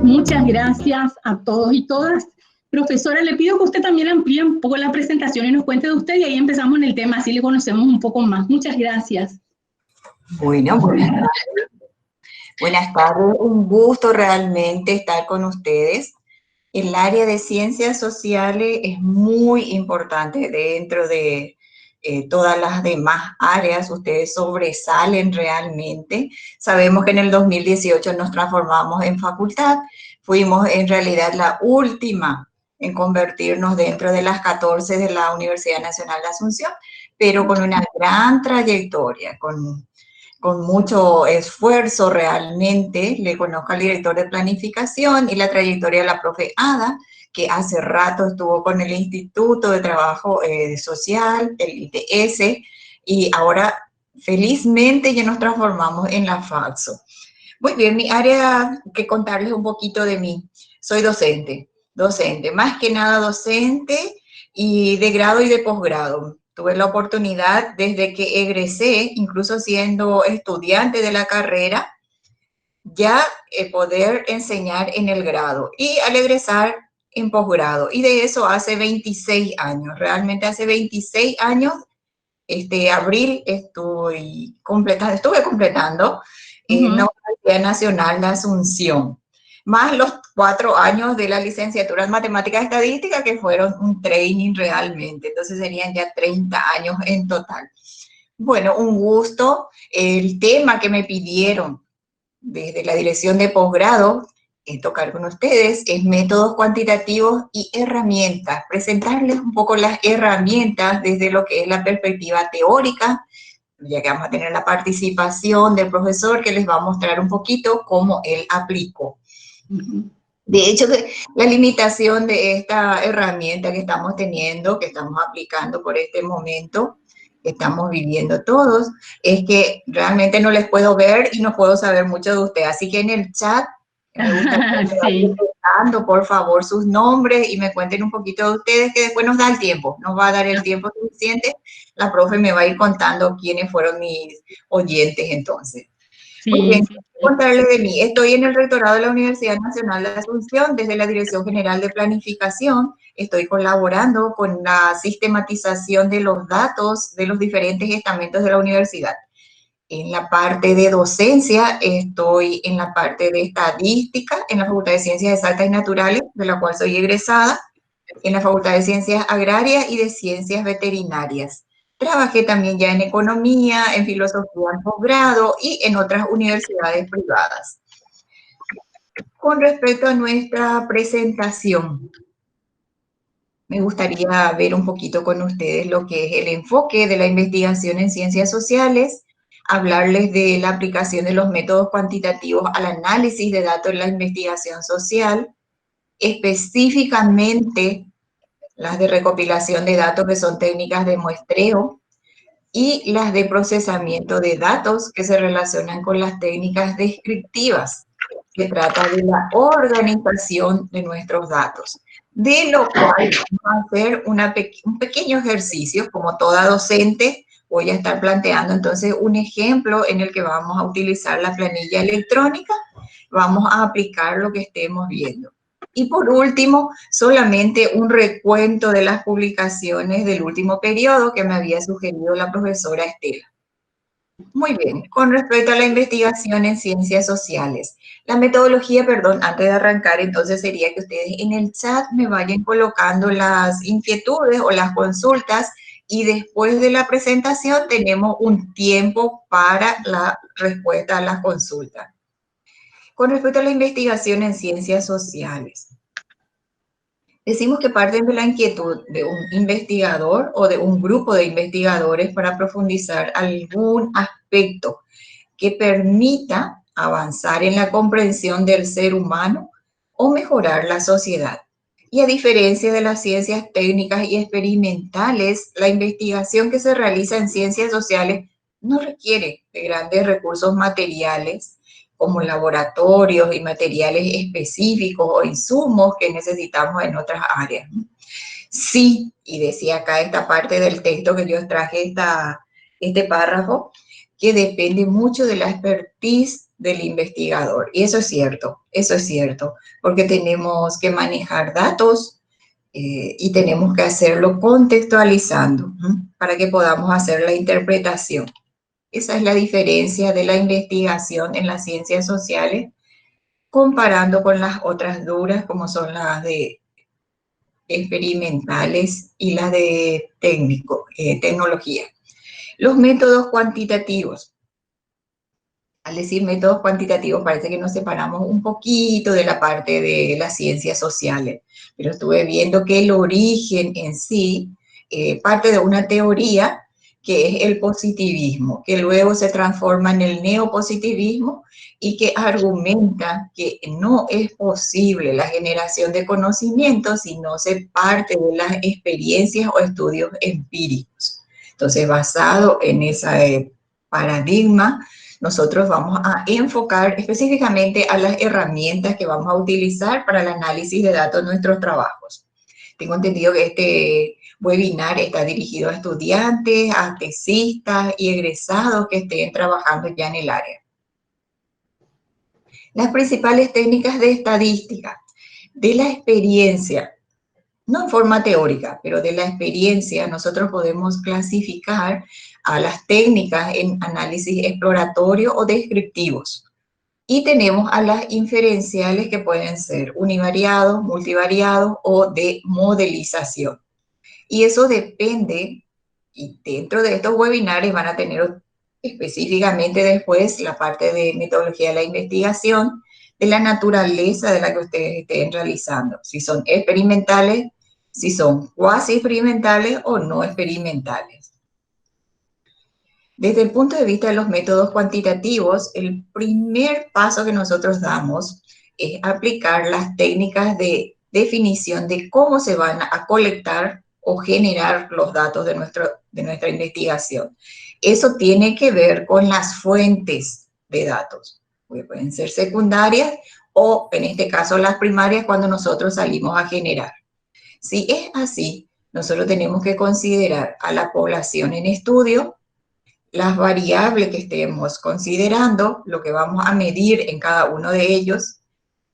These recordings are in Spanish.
Muchas gracias a todos y todas. Profesora, le pido que usted también amplíe un poco la presentación y nos cuente de usted, y ahí empezamos en el tema, así le conocemos un poco más. Muchas gracias. Bueno, buenas tardes. Un gusto realmente estar con ustedes. El área de ciencias sociales es muy importante dentro de todas las demás áreas. Ustedes sobresalen realmente. Sabemos que en el 2018 nos transformamos en facultad. Fuimos en realidad la última en convertirnos dentro de las 14 de la Universidad Nacional de Asunción, pero con una gran trayectoria, con mucho esfuerzo realmente. Le conozco al director de planificación y la trayectoria de la profe Ada, que hace rato estuvo con el Instituto de Trabajo Social, el ITS, y ahora felizmente ya nos transformamos en la FAXO. Muy bien, mi área, que contarles un poquito de mí. Soy docente, más que nada docente, y de grado y de posgrado. Tuve la oportunidad desde que egresé, incluso siendo estudiante de la carrera, ya poder enseñar en el grado y al egresar en posgrado. Y de eso hace 26 años, realmente hace 26 años, abril estuve completando la Universidad Nacional de Asunción, más los 4 años de la licenciatura en Matemáticas Estadísticas, que fueron un training realmente. Entonces serían ya 30 años en total. Bueno, un gusto. El tema que me pidieron desde la dirección de posgrado tocar con ustedes es métodos cuantitativos y herramientas. Presentarles un poco las herramientas desde lo que es la perspectiva teórica, ya que vamos a tener la participación del profesor, que les va a mostrar un poquito cómo él aplicó. De hecho, la limitación de esta herramienta que estamos teniendo, que estamos aplicando por este momento, que estamos viviendo todos, es que realmente no les puedo ver y no puedo saber mucho de ustedes. Así que en el chat me gustaría que vayan dando, por favor, sus nombres y me cuenten un poquito de ustedes, que después nos da el tiempo, nos va a dar el tiempo suficiente. La profe me va a ir contando quiénes fueron mis oyentes entonces. Muy bien, contarles de mí. Estoy en el rectorado de la Universidad Nacional de Asunción desde la Dirección General de Planificación. Estoy colaborando con la sistematización de los datos de los diferentes estamentos de la universidad. En la parte de docencia, estoy en la parte de estadística en la Facultad de Ciencias Exactas y Naturales, de la cual soy egresada, en la Facultad de Ciencias Agrarias y de Ciencias Veterinarias. Trabajé también ya en economía, en filosofía en posgrado y en otras universidades privadas. Con respecto a nuestra presentación, me gustaría ver un poquito con ustedes lo que es el enfoque de la investigación en ciencias sociales, hablarles de la aplicación de los métodos cuantitativos al análisis de datos en la investigación social, específicamente las de recopilación de datos, que son técnicas de muestreo, y las de procesamiento de datos, que se relacionan con las técnicas descriptivas, que trata de la organización de nuestros datos. De lo cual vamos a hacer un pequeño ejercicio, como toda docente. Voy a estar planteando entonces un ejemplo en el que vamos a utilizar la planilla electrónica, vamos a aplicar lo que estemos viendo. Y por último, solamente un recuento de las publicaciones del último periodo que me había sugerido la profesora Estela. Muy bien, con respecto a la investigación en ciencias sociales, la metodología, perdón, antes de arrancar, entonces sería que ustedes en el chat me vayan colocando las inquietudes o las consultas, y después de la presentación tenemos un tiempo para la respuesta a las consultas. Con respecto a la investigación en ciencias sociales, decimos que parten de la inquietud de un investigador o de un grupo de investigadores para profundizar algún aspecto que permita avanzar en la comprensión del ser humano o mejorar la sociedad. Y a diferencia de las ciencias técnicas y experimentales, la investigación que se realiza en ciencias sociales no requiere de grandes recursos materiales, como laboratorios y materiales específicos o insumos que necesitamos en otras áreas. Sí, y decía acá esta parte del texto que yo extraje, este párrafo, que depende mucho de la expertise del investigador. Y eso es cierto, porque tenemos que manejar datos y tenemos que hacerlo contextualizando para que podamos hacer la interpretación. Esa es la diferencia de la investigación en las ciencias sociales, comparando con las otras duras, como son las de experimentales y las de tecnología. Los métodos cuantitativos. Al decir métodos cuantitativos parece que nos separamos un poquito de la parte de las ciencias sociales, pero estuve viendo que el origen en sí parte de una teoría que es el positivismo, que luego se transforma en el neopositivismo y que argumenta que no es posible la generación de conocimiento si no se parte de las experiencias o estudios empíricos. Entonces, basado en ese paradigma, nosotros vamos a enfocar específicamente a las herramientas que vamos a utilizar para el análisis de datos en nuestros trabajos. Tengo entendido que este webinar está dirigido a estudiantes, a tesistas y egresados que estén trabajando ya en el área. Las principales técnicas de estadística, de la experiencia, no en forma teórica, pero de la experiencia, nosotros podemos clasificar a las técnicas en análisis exploratorio o descriptivos. Y tenemos a las inferenciales que pueden ser univariados, multivariados o de modelización. Y eso depende, y dentro de estos webinars van a tener específicamente después la parte de metodología de la investigación, de la naturaleza de la que ustedes estén realizando, si son experimentales, si son cuasi experimentales o no experimentales. Desde el punto de vista de los métodos cuantitativos, el primer paso que nosotros damos es aplicar las técnicas de definición de cómo se van a colectar o generar los datos de nuestra investigación. Eso tiene que ver con las fuentes de datos, porque pueden ser secundarias o, en este caso, las primarias cuando nosotros salimos a generar. Si es así, nosotros tenemos que considerar a la población en estudio, las variables que estemos considerando, lo que vamos a medir en cada uno de ellos,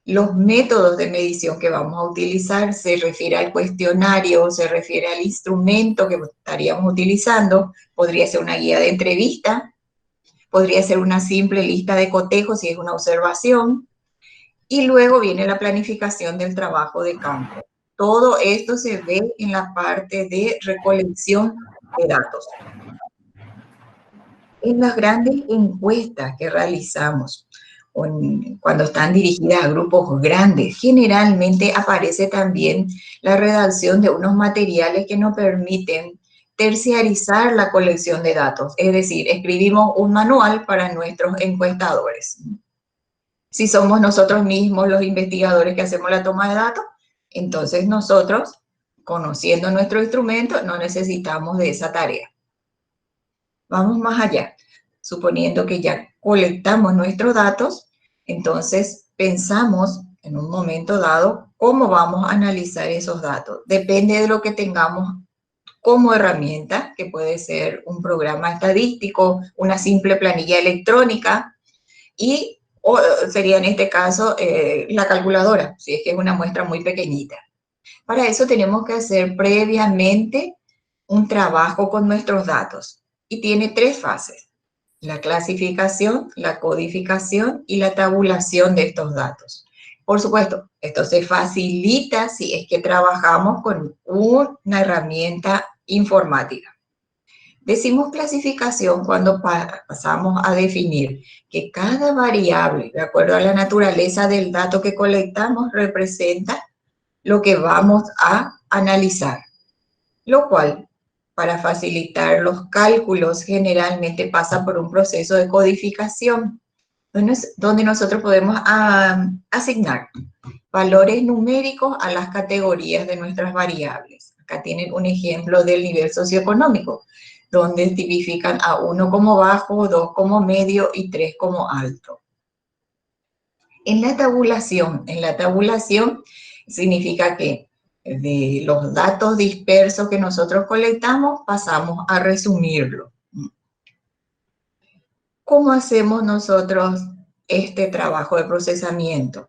los métodos de medición que vamos a utilizar, se refiere al cuestionario, se refiere al instrumento que estaríamos utilizando, podría ser una guía de entrevista, podría ser una simple lista de cotejos si es una observación, y luego viene la planificación del trabajo de campo. Todo esto se ve en la parte de recolección de datos. En las grandes encuestas que realizamos, cuando están dirigidas a grupos grandes, generalmente aparece también la redacción de unos materiales que nos permiten terciarizar la colección de datos, es decir, escribimos un manual para nuestros encuestadores. Si somos nosotros mismos los investigadores que hacemos la toma de datos, entonces nosotros, conociendo nuestro instrumento, no necesitamos de esa tarea. Vamos más allá. Suponiendo que ya colectamos nuestros datos, entonces pensamos en un momento dado cómo vamos a analizar esos datos. Depende de lo que tengamos como herramienta, que puede ser un programa estadístico, una simple planilla electrónica, o sería en este caso la calculadora, si es que es una muestra muy pequeñita. Para eso tenemos que hacer previamente un trabajo con nuestros datos y tiene 3 fases: la clasificación, la codificación y la tabulación de estos datos. Por supuesto, esto se facilita si es que trabajamos con una herramienta informática. Decimos clasificación cuando pasamos a definir que cada variable, de acuerdo a la naturaleza del dato que colectamos, representa lo que vamos a analizar, lo cual, para facilitar los cálculos, generalmente pasa por un proceso de codificación, donde nosotros podemos asignar valores numéricos a las categorías de nuestras variables. Acá tienen un ejemplo del nivel socioeconómico, donde tipifican a 1 como bajo, 2 como medio y 3 como alto. En la tabulación significa que de los datos dispersos que nosotros colectamos, pasamos a resumirlo. ¿Cómo hacemos nosotros este trabajo de procesamiento?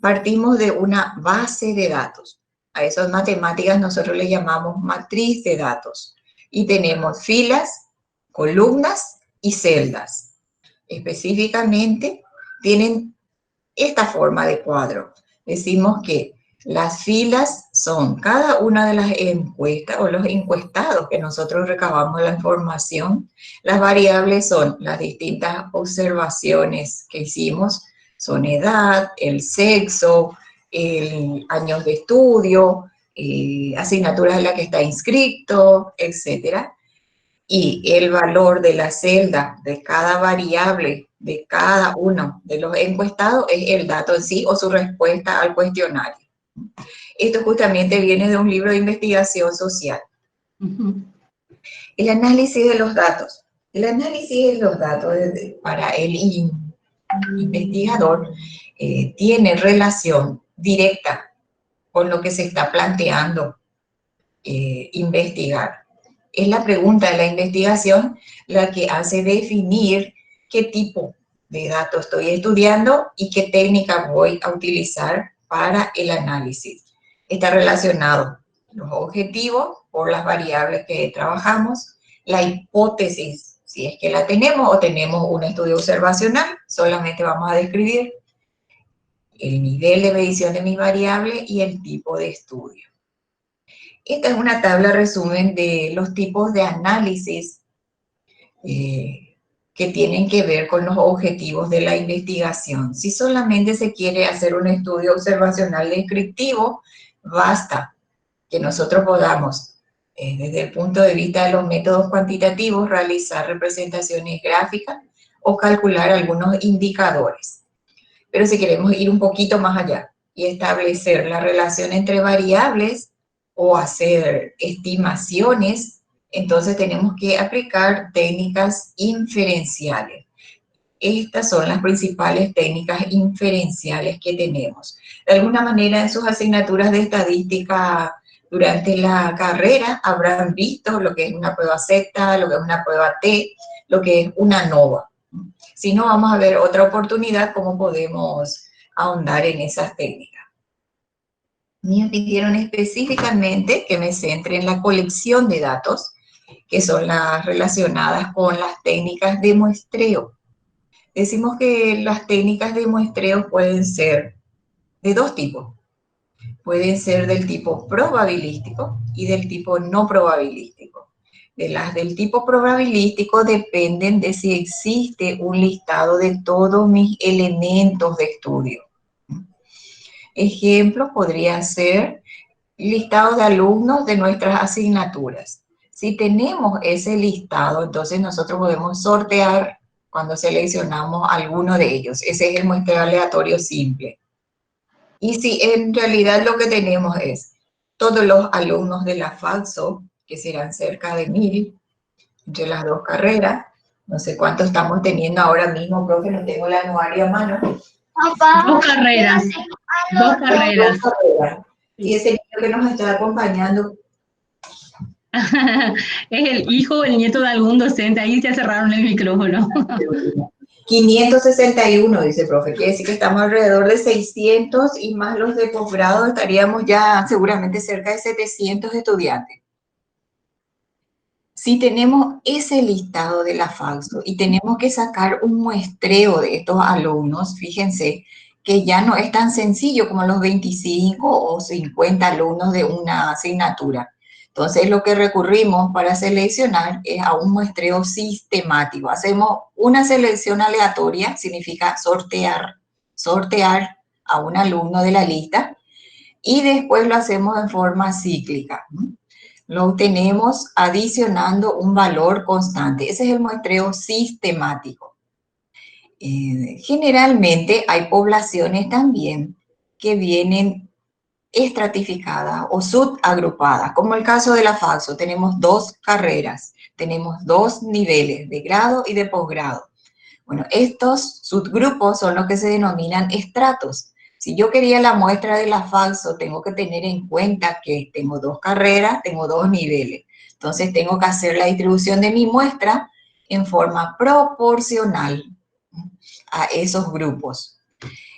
Partimos de una base de datos. A eso en matemáticas nosotros le llamamos matriz de datos. Y tenemos filas, columnas y celdas. Específicamente tienen esta forma de cuadro. Decimos que las filas son cada una de las encuestas o los encuestados que nosotros recabamos la información. Las variables son las distintas observaciones que hicimos, son edad, el sexo, el años de estudio, asignaturas en las que está inscrito, etc. Y el valor de la celda de cada variable de cada uno de los encuestados es el dato en sí o su respuesta al cuestionario. Esto justamente viene de un libro de investigación social. El análisis de los datos. El análisis de los datos para el investigador tiene relación directa con lo que se está planteando investigar. Es la pregunta de la investigación la que hace definir qué tipo de datos estoy estudiando y qué técnica voy a utilizar para el análisis. Está relacionado los objetivos por las variables que trabajamos, la hipótesis, si es que la tenemos o tenemos un estudio observacional, solamente vamos a describir el nivel de medición de mis variables y el tipo de estudio. Esta es una tabla resumen de los tipos de análisis que tienen que ver con los objetivos de la investigación. Si solamente se quiere hacer un estudio observacional descriptivo, basta que nosotros podamos, desde el punto de vista de los métodos cuantitativos, realizar representaciones gráficas o calcular algunos indicadores. Pero si queremos ir un poquito más allá y establecer la relación entre variables o hacer estimaciones, entonces tenemos que aplicar técnicas inferenciales. Estas son las principales técnicas inferenciales que tenemos. De alguna manera, en sus asignaturas de estadística durante la carrera habrán visto lo que es una prueba Z, lo que es una prueba T, lo que es una ANOVA. Si no, vamos a ver otra oportunidad cómo podemos ahondar en esas técnicas. Me pidieron específicamente que me centre en la colección de datos, que son las relacionadas con las técnicas de muestreo. Decimos que las técnicas de muestreo pueden ser de dos tipos. Pueden ser del tipo probabilístico y del tipo no probabilístico. De las del tipo probabilístico dependen de si existe un listado de todos mis elementos de estudio. Ejemplo podría ser listado de alumnos de nuestras asignaturas. Si tenemos ese listado, entonces nosotros podemos sortear cuando seleccionamos alguno de ellos. Ese es el muestreo aleatorio simple. Y si en realidad lo que tenemos es todos los alumnos de la FAXO, que serán cerca de 1000, entre las dos carreras, no sé cuánto estamos teniendo ahora mismo, profe, no tengo el anuario a mano. Papá, dos carreras. Dos carreras. Y ese niño que nos está acompañando. Es el hijo o el nieto de algún docente, ahí ya cerraron el micrófono. 561, dice el profe, quiere decir que estamos alrededor de 600 y más los de posgrado estaríamos ya seguramente cerca de 700 estudiantes. Si tenemos ese listado de la FAXO y tenemos que sacar un muestreo de estos alumnos, fíjense que ya no es tan sencillo como los 25 o 50 alumnos de una asignatura. Entonces, lo que recurrimos para seleccionar es a un muestreo sistemático. Hacemos una selección aleatoria, significa sortear a un alumno de la lista, y después lo hacemos en forma cíclica. Lo obtenemos adicionando un valor constante. Ese es el muestreo sistemático. Generalmente hay poblaciones también que vienen estratificadas o subagrupadas, como el caso de la FAXO. Tenemos dos carreras, tenemos dos niveles de grado y de posgrado. Bueno, estos subgrupos son los que se denominan estratos. Si yo quería la muestra de la falso, tengo que tener en cuenta que tengo 2 carreras, tengo 2 niveles. Entonces tengo que hacer la distribución de mi muestra en forma proporcional a esos grupos.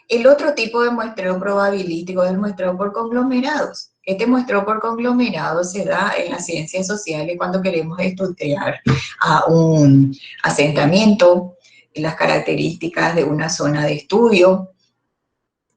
El otro tipo de muestreo probabilístico es el muestreo por conglomerados. Este muestreo por conglomerados se da en las ciencias sociales cuando queremos estudiar a un asentamiento, las características de una zona de estudio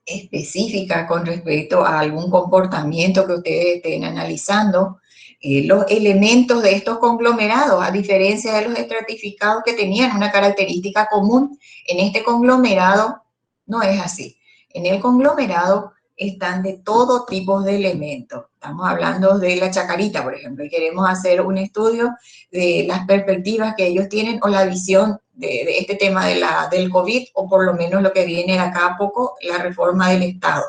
específica con respecto a algún comportamiento que ustedes estén analizando, los elementos de estos conglomerados, a diferencia de los estratificados que tenían una característica común, en este conglomerado no es así. En el conglomerado están de todo tipo de elementos. Estamos hablando de la chacarita, por ejemplo, y queremos hacer un estudio de las perspectivas que ellos tienen o la visión de este tema del COVID, o por lo menos lo que viene de acá a poco, la reforma del Estado.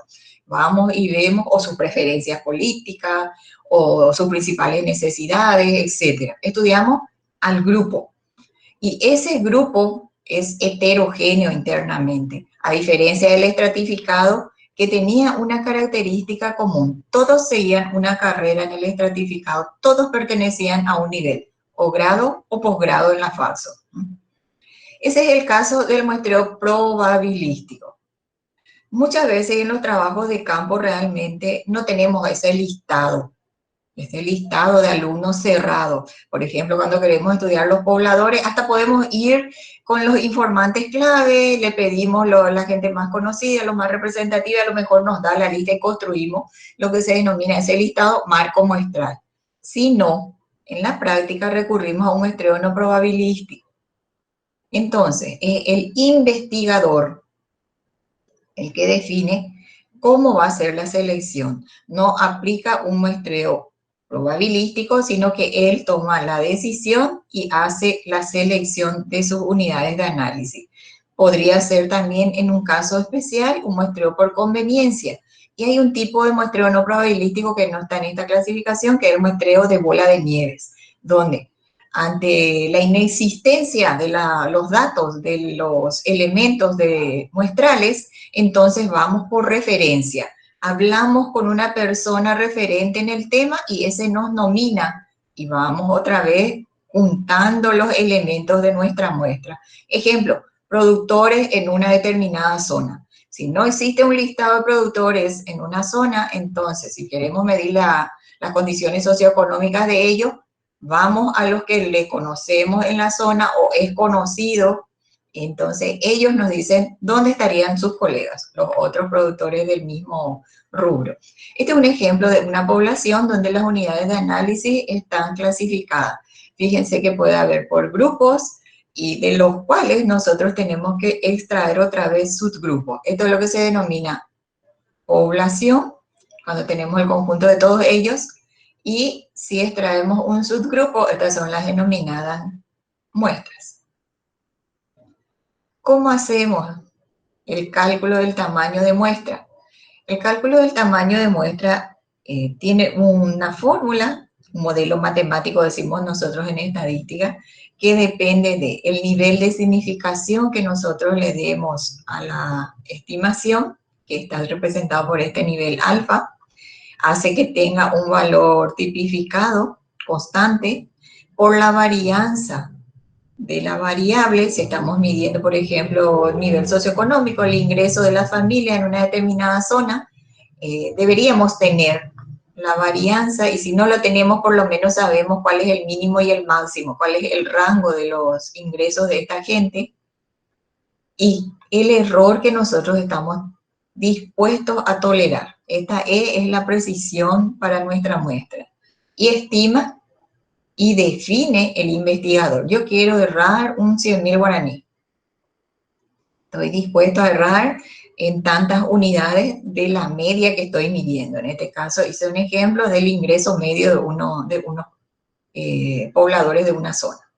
Vamos y vemos o sus preferencias políticas, o sus principales necesidades, etc. Estudiamos al grupo. Y ese grupo es heterogéneo internamente, a diferencia del estratificado, que tenía una característica común. Todos seguían una carrera en el estratificado, todos pertenecían a un nivel, o grado o posgrado en la falso. Ese es el caso del muestreo probabilístico. Muchas veces en los trabajos de campo realmente no tenemos ese listado de alumnos cerrado. Por ejemplo, cuando queremos estudiar los pobladores, hasta podemos ir con los informantes clave, le pedimos la gente más conocida, los más representativa, a lo mejor nos da la lista y construimos lo que se denomina ese listado marco muestral. Si no, en la práctica recurrimos a un muestreo no probabilístico. Entonces, es el investigador el que define cómo va a ser la selección. No aplica un muestreo probabilístico, sino que él toma la decisión y hace la selección de sus unidades de análisis. Podría ser también, en un caso especial, un muestreo por conveniencia. Y hay un tipo de muestreo no probabilístico que no está en esta clasificación, que es el muestreo de bola de nieves, donde ante la inexistencia de los datos de los elementos muestrales, entonces vamos por referencia. Hablamos con una persona referente en el tema y ese nos nomina y vamos otra vez juntando los elementos de nuestra muestra. Ejemplo, productores en una determinada zona. Si no existe un listado de productores en una zona, entonces si queremos medir las condiciones socioeconómicas de ellos, vamos a los que le conocemos en la zona o es conocido. Entonces ellos nos dicen dónde estarían sus colegas, los otros productores del mismo rubro. Este es un ejemplo de una población donde las unidades de análisis están clasificadas. Fíjense que puede haber por grupos y de los cuales nosotros tenemos que extraer otra vez subgrupos. Esto es lo que se denomina población, cuando tenemos el conjunto de todos ellos, y si extraemos un subgrupo, estas son las denominadas muestras. ¿Cómo hacemos el cálculo del tamaño de muestra? El cálculo del tamaño de muestra tiene una fórmula, un modelo matemático, decimos nosotros en estadística, que depende del nivel de significación que nosotros le demos a la estimación, que está representado por este nivel alfa, hace que tenga un valor tipificado, constante, por la varianza de la variable. Si estamos midiendo, por ejemplo, el nivel socioeconómico, el ingreso de la familia en una determinada zona, deberíamos tener la varianza, y si no lo tenemos, por lo menos sabemos cuál es el mínimo y el máximo, cuál es el rango de los ingresos de esta gente, y el error que nosotros estamos dispuestos a tolerar. Esta es la precisión para nuestra muestra. Y estima y define el investigador. Yo quiero errar un 100.000 guaraní. Estoy dispuesto a errar en tantas unidades de la media que estoy midiendo. En este caso hice un ejemplo del ingreso medio de unos pobladores de una zona.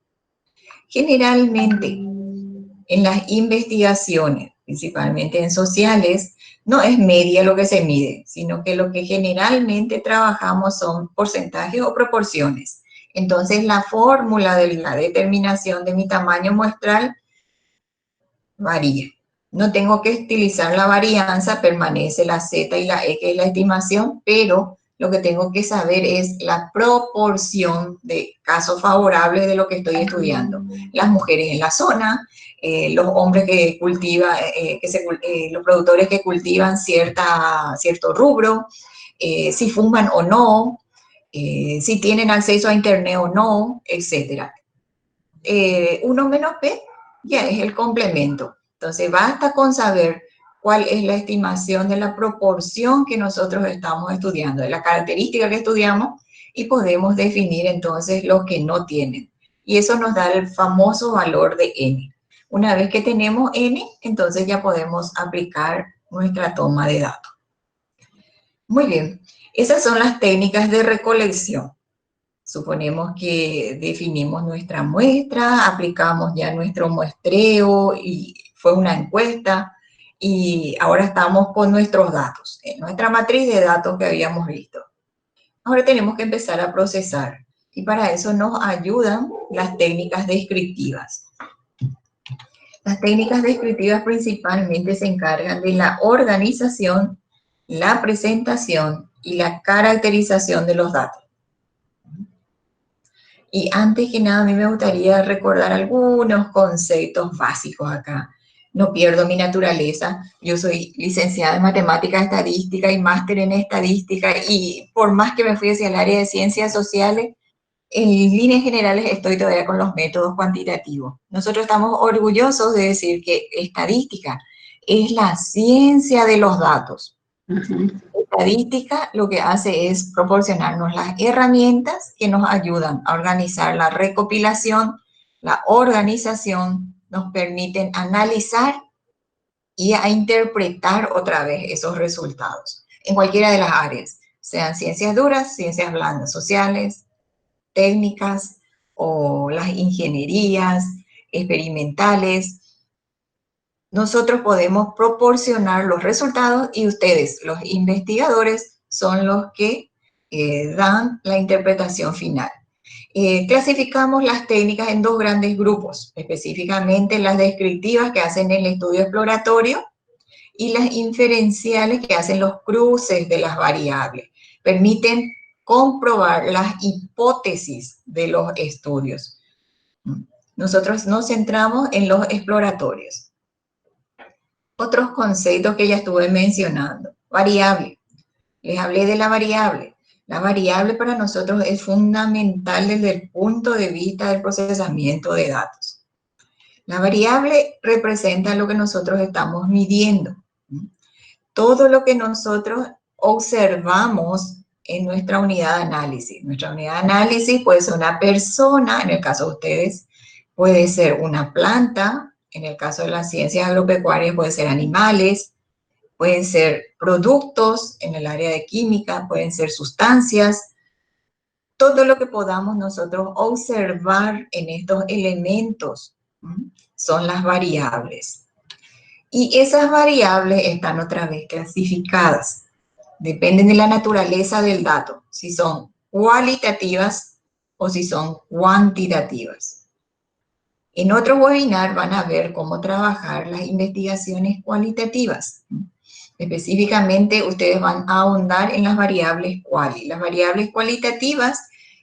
Generalmente, en las investigaciones, principalmente en sociales, no es media lo que se mide, sino que lo que generalmente trabajamos son porcentajes o proporciones. Entonces, la fórmula de la determinación de mi tamaño muestral varía. No tengo que utilizar la varianza, permanece la Z y la X de la estimación, pero lo que tengo que saber es la proporción de casos favorables de lo que estoy estudiando. Las mujeres en la zona, los hombres que cultivan, los productores que cultivan cierto rubro, si fuman o no, si tienen acceso a internet o no, etc. 1 menos P ya es el complemento. Entonces basta con saber cuál es la estimación de la proporción que nosotros estamos estudiando, de la característica que estudiamos, y podemos definir entonces los que no tienen. Y eso nos da el famoso valor de N. Una vez que tenemos N, entonces ya podemos aplicar nuestra toma de datos. Muy bien, esas son las técnicas de recolección. Suponemos que definimos nuestra muestra, aplicamos ya nuestro muestreo y fue una encuesta y ahora estamos con nuestros datos, en nuestra matriz de datos que habíamos visto. Ahora tenemos que empezar a procesar y para eso nos ayudan las técnicas descriptivas. Las técnicas descriptivas principalmente se encargan de la organización, la presentación y la caracterización de los datos. Y antes que nada, a mí me gustaría recordar algunos conceptos básicos acá. No pierdo mi naturaleza. Yo soy licenciada en Matemática Estadística y máster en Estadística, y por más que me fui hacia el área de Ciencias Sociales, en líneas generales estoy todavía con los métodos cuantitativos. Nosotros estamos orgullosos de decir que estadística es la ciencia de los datos. Estadística lo que hace es proporcionarnos las herramientas que nos ayudan a organizar la recopilación, la organización, nos permiten analizar y a interpretar otra vez esos resultados en cualquiera de las áreas, sean ciencias duras, ciencias blandas, sociales, técnicas o las ingenierías experimentales. Nosotros podemos proporcionar los resultados y ustedes, los investigadores, son los que dan la interpretación final. Clasificamos las técnicas en 2 grandes grupos, específicamente las descriptivas que hacen el estudio exploratorio y las inferenciales que hacen los cruces de las variables. Permiten comprobar las hipótesis de los estudios. Nosotros nos centramos en los exploratorios. Otros conceptos que ya estuve mencionando. Variable. Les hablé de la variable. La variable para nosotros es fundamental desde el punto de vista del procesamiento de datos. La variable representa lo que nosotros estamos midiendo. Todo lo que nosotros observamos en nuestra unidad de análisis. Nuestra unidad de análisis puede ser una persona, en el caso de ustedes, puede ser una planta, en el caso de las ciencias agropecuarias pueden ser animales, pueden ser productos en el área de química, pueden ser sustancias. Todo lo que podamos nosotros observar en estos elementos son las variables. Y esas variables están otra vez clasificadas. Dependen de la naturaleza del dato, si son cualitativas o si son cuantitativas. En otro webinar van a ver cómo trabajar las investigaciones cualitativas. Específicamente, ustedes van a ahondar en las variables quali. Las variables cualitativas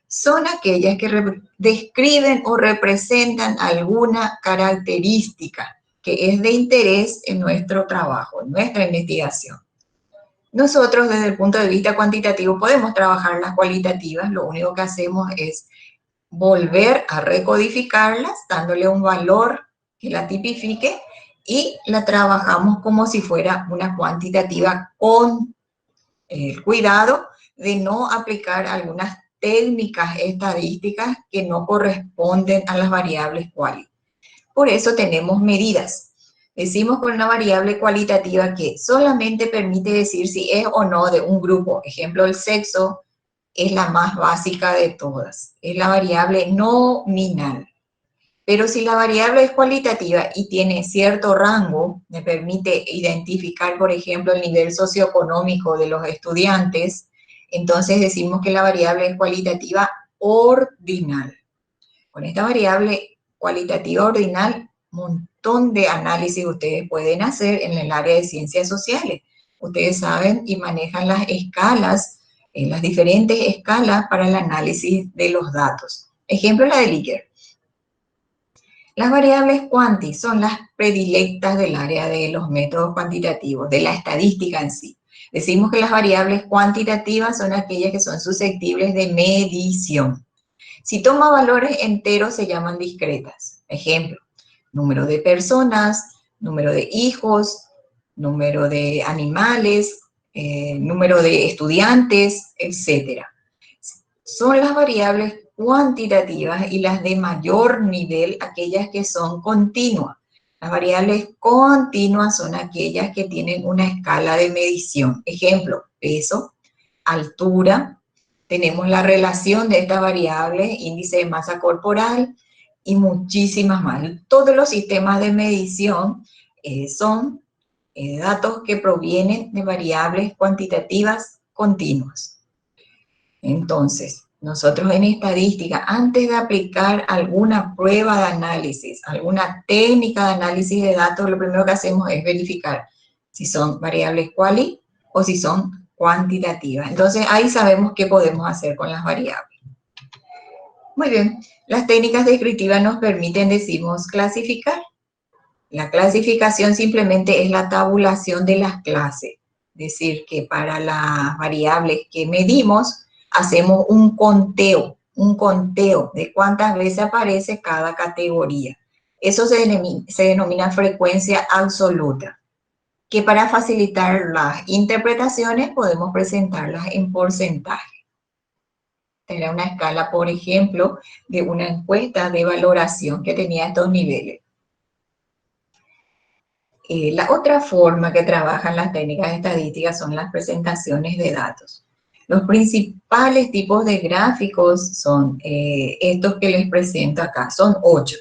son aquellas que describen o representan alguna característica que es de interés en nuestro trabajo, en nuestra investigación. Nosotros, desde el punto de vista cuantitativo, podemos trabajar las cualitativas. Lo único que hacemos es volver a recodificarlas, dándole un valor que la tipifique, y la trabajamos como si fuera una cuantitativa, con el cuidado de no aplicar algunas técnicas estadísticas que no corresponden a las variables quali. Por eso tenemos medidas. Decimos con una variable cualitativa que solamente permite decir si es o no de un grupo. Ejemplo, el sexo es la más básica de todas. Es la variable nominal. Pero si la variable es cualitativa y tiene cierto rango, me permite identificar, por ejemplo, el nivel socioeconómico de los estudiantes, entonces decimos que la variable es cualitativa ordinal. Con esta variable cualitativa ordinal montón de análisis ustedes pueden hacer en el área de ciencias sociales. Ustedes saben y manejan las escalas, las diferentes escalas para el análisis de los datos. Ejemplo, la de Likert. Las variables cuanti son las predilectas del área de los métodos cuantitativos, de la estadística en sí. Decimos que las variables cuantitativas son aquellas que son susceptibles de medición. Si toma valores enteros se llaman discretas. Ejemplo, número de personas, número de hijos, número de animales, número de estudiantes, etc. Son las variables cuantitativas y las de mayor nivel, aquellas que son continuas. Las variables continuas son aquellas que tienen una escala de medición. Ejemplo, peso, altura, tenemos la relación de estas variables, índice de masa corporal y muchísimas más. Todos los sistemas de medición son datos que provienen de variables cuantitativas continuas. Entonces, nosotros en estadística, antes de aplicar alguna prueba de análisis, alguna técnica de análisis de datos, lo primero que hacemos es verificar si son variables quali o si son cuantitativas. Entonces, ahí sabemos qué podemos hacer con las variables. Muy bien, las técnicas descriptivas nos permiten, decimos, clasificar. La clasificación simplemente es la tabulación de las clases. Es decir, que para las variables que medimos, hacemos un conteo de cuántas veces aparece cada categoría. Eso se denomina frecuencia absoluta, que para facilitar las interpretaciones podemos presentarlas en porcentaje. Era una escala, por ejemplo, de una encuesta de valoración que tenía estos niveles. La otra forma que trabajan las técnicas estadísticas son las presentaciones de datos. Los principales tipos de gráficos son estos que les presento acá, son 8.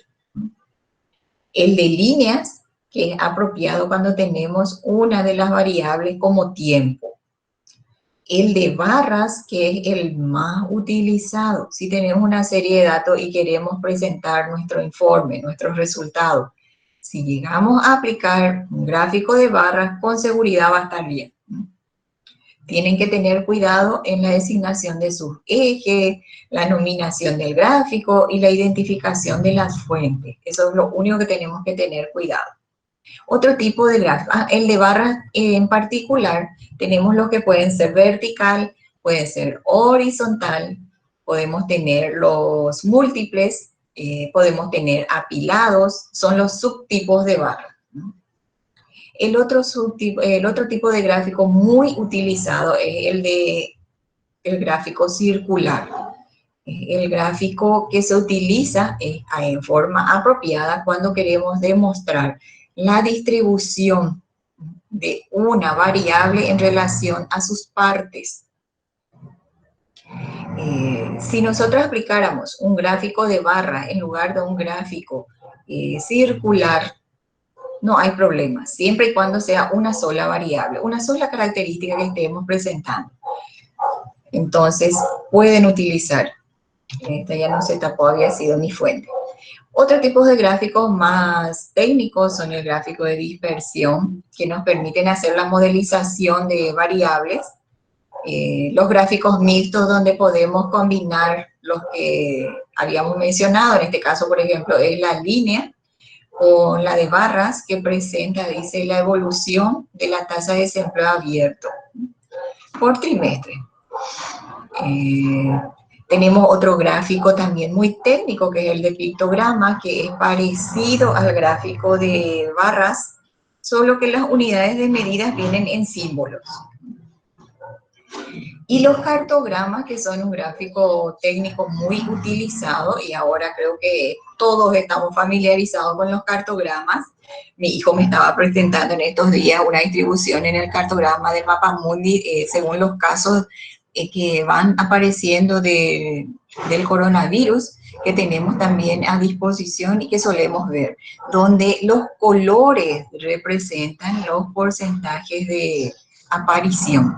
El de líneas, que es apropiado cuando tenemos una de las variables como tiempo. El de barras, que es el más utilizado. Si tenemos una serie de datos y queremos presentar nuestro informe, nuestros resultados, si llegamos a aplicar un gráfico de barras, con seguridad va a estar bien. Tienen que tener cuidado en la designación de sus ejes, la nominación del gráfico y la identificación de las fuentes. Eso es lo único que tenemos que tener cuidado. Otro tipo de gráfico, el de barras en particular, tenemos los que pueden ser vertical, pueden ser horizontal, podemos tener los múltiples, podemos tener apilados, son los subtipos de barras. El otro tipo de gráfico muy utilizado es el gráfico circular. El gráfico que se utiliza en forma apropiada cuando queremos demostrar la distribución de una variable en relación a sus partes. Si nosotros aplicáramos un gráfico de barra en lugar de un gráfico circular, no hay problema, siempre y cuando sea una sola variable, una sola característica que estemos presentando. Entonces, pueden utilizar. Esta ya no se tapó, había sido mi fuente. Otro tipo de gráficos más técnicos son el gráfico de dispersión, que nos permiten hacer la modelización de variables. Los gráficos mixtos, donde podemos combinar los que habíamos mencionado, en este caso, por ejemplo, es la línea, o la de barras, que presenta, dice, la evolución de la tasa de desempleo abierto por trimestre. Tenemos otro gráfico también muy técnico, que es el de pictograma, que es parecido al gráfico de barras, solo que las unidades de medidas vienen en símbolos. Y los cartogramas, que son un gráfico técnico muy utilizado, y ahora creo que todos estamos familiarizados con los cartogramas. Mi hijo me estaba presentando en estos días una distribución en el cartograma del Mapamundi, según los casos que van apareciendo del coronavirus, que tenemos también a disposición y que solemos ver, donde los colores representan los porcentajes de aparición.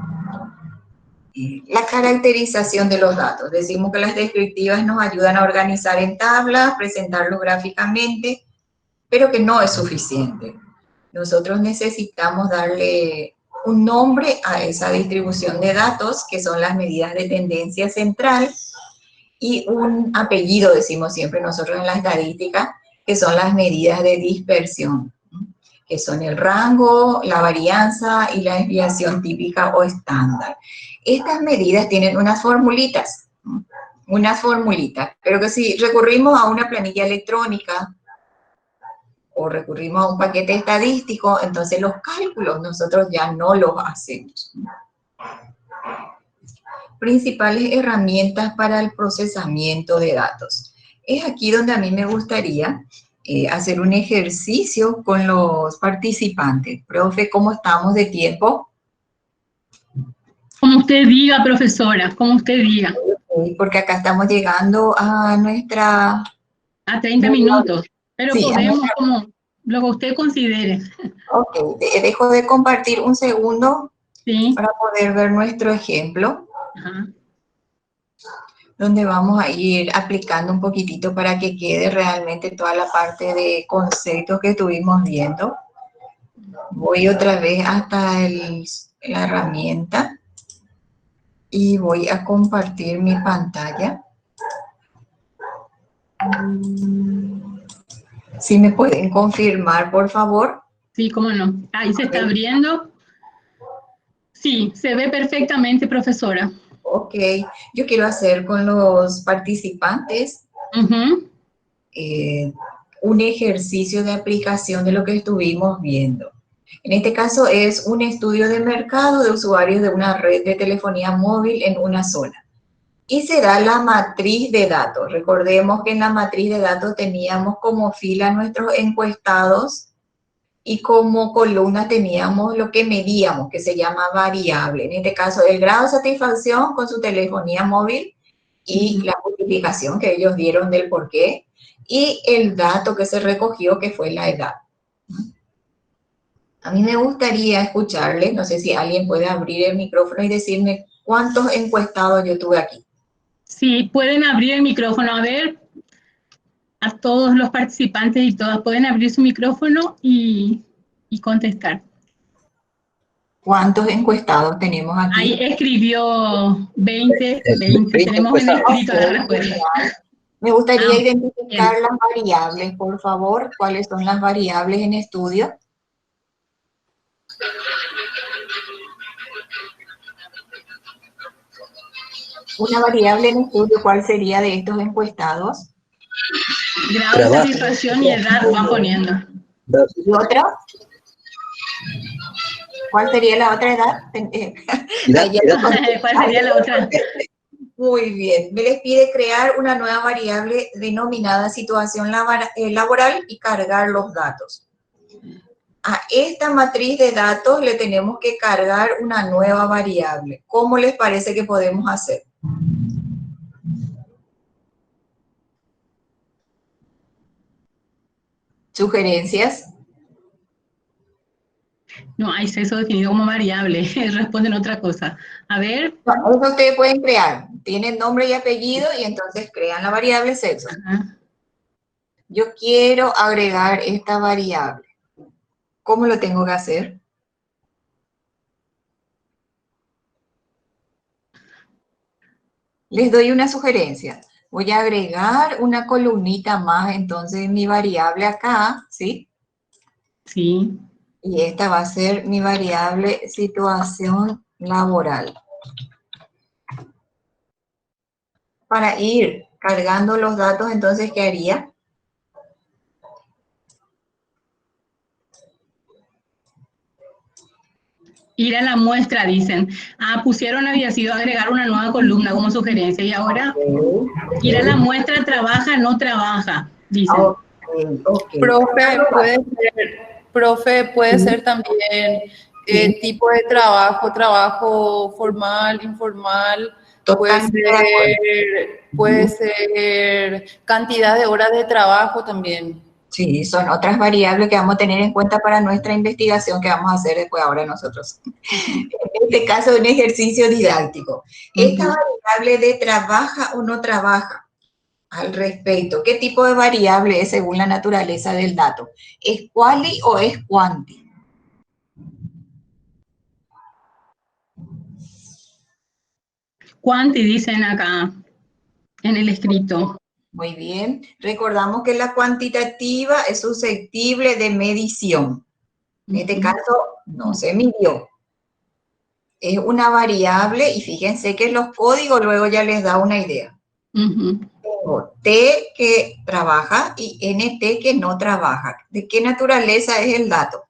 La caracterización de los datos. Decimos que las descriptivas nos ayudan a organizar en tablas, presentarlos gráficamente. pero que no es suficiente. Nosotros necesitamos darle un nombre a esa distribución de datos, que son las medidas de tendencia central, y un apellido, decimos siempre nosotros en la estadística, que son las medidas de dispersión, que son el rango, la varianza y la desviación típica o estándar. Estas medidas tienen unas formulitas, pero que si recurrimos a una planilla electrónica o recurrimos a un paquete estadístico, entonces los cálculos nosotros ya no los hacemos. Principales herramientas para el procesamiento de datos. Es aquí donde a mí me gustaría hacer un ejercicio con los participantes. Profe, ¿cómo estamos de tiempo? Como usted diga, profesora, como usted diga. Porque acá estamos llegando a nuestra... A 30 minutos, pero sí, podemos como lo que usted considere. Ok, dejo de compartir un segundo, Sí. para poder ver nuestro ejemplo. Ajá. Donde vamos a ir aplicando un poquitito para que quede realmente toda la parte de conceptos que estuvimos viendo. Voy otra vez hasta la herramienta y voy a compartir mi pantalla. Si me pueden confirmar, por favor. Sí, cómo no. Ahí se está abriendo. Sí, se ve perfectamente, profesora. Ok, yo quiero hacer con los participantes un ejercicio de aplicación de lo que estuvimos viendo. En este caso es un estudio de mercado de usuarios de una red de telefonía móvil en una zona. Y se da la matriz de datos. Recordemos que en la matriz de datos teníamos como fila nuestros encuestados y como columna teníamos lo que medíamos, que se llama variable. En este caso, el grado de satisfacción con su telefonía móvil y la justificación que ellos dieron del por qué, y el dato que se recogió, que fue la edad. A mí me gustaría escucharles, no sé si alguien puede abrir el micrófono y decirme cuántos encuestados yo tuve aquí. Sí, pueden abrir el micrófono. A ver, a todos los participantes y todas pueden abrir su micrófono y contestar. ¿Cuántos encuestados tenemos aquí? Ahí escribió 20. Tenemos en escrito la respuesta. Me gustaría identificar las variables, por favor. ¿Cuáles son las variables en estudio? Una variable en estudio, ¿cuál sería de estos encuestados? Grado de satisfacción y edad van poniendo. ¿Y otra? ¿Cuál sería la otra edad? ¿Cuál sería la otra? Muy bien. Me les pide crear una nueva variable denominada situación laboral y cargar los datos. A esta matriz de datos le tenemos que cargar una nueva variable. ¿Cómo les parece que podemos hacer? ¿Sugerencias? No, hay eso definido como variable. Responden otra cosa. A ver. No, eso ustedes pueden crear. Tienen nombre y apellido y entonces crean la variable sexo. Ajá. Yo quiero agregar esta variable. ¿Cómo lo tengo que hacer? Les doy una sugerencia. Voy a agregar una columnita más, entonces, mi variable acá, ¿sí? Sí. Y esta va a ser mi variable situación laboral. Para ir cargando los datos, entonces, ¿qué haría? Ir a la muestra, dicen. Pusieron había sido agregar una nueva columna como sugerencia y ahora ir a la muestra trabaja, no trabaja, dicen. Okay. Profe, puede ser también tipo de trabajo, trabajo formal, informal, puede ser cantidad de horas de trabajo también. Sí, son otras variables que vamos a tener en cuenta para nuestra investigación que vamos a hacer después ahora nosotros. En este caso, un ejercicio didáctico. Esta variable de trabaja o no trabaja, al respecto. ¿Qué tipo de variable es según la naturaleza del dato? ¿Es quali o es quanti? Quanti dicen acá en el escrito. Muy bien. Recordamos que la cuantitativa es susceptible de medición. En este caso, no se midió. Es una variable y fíjense que los códigos luego ya les da una idea. Tengo T que trabaja y NT que no trabaja. ¿De qué naturaleza es el dato?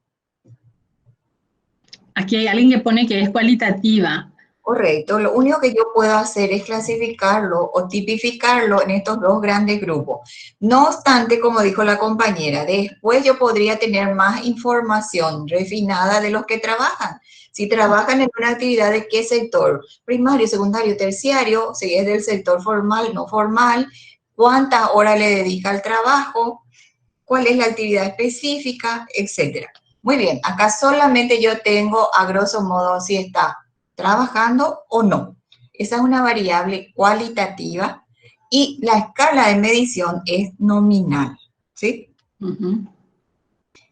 Aquí hay alguien que pone que es cualitativa. Correcto. Lo único que yo puedo hacer es clasificarlo o tipificarlo en estos dos grandes grupos. No obstante, como dijo la compañera, después yo podría tener más información refinada de los que trabajan. Si trabajan en una actividad de qué sector, primario, secundario, terciario, si es del sector formal, no formal, cuántas horas le dedica al trabajo, cuál es la actividad específica, etcétera. Muy bien, acá solamente yo tengo a grosso modo si está trabajando o no. Esa es una variable cualitativa y la escala de medición es nominal, ¿sí?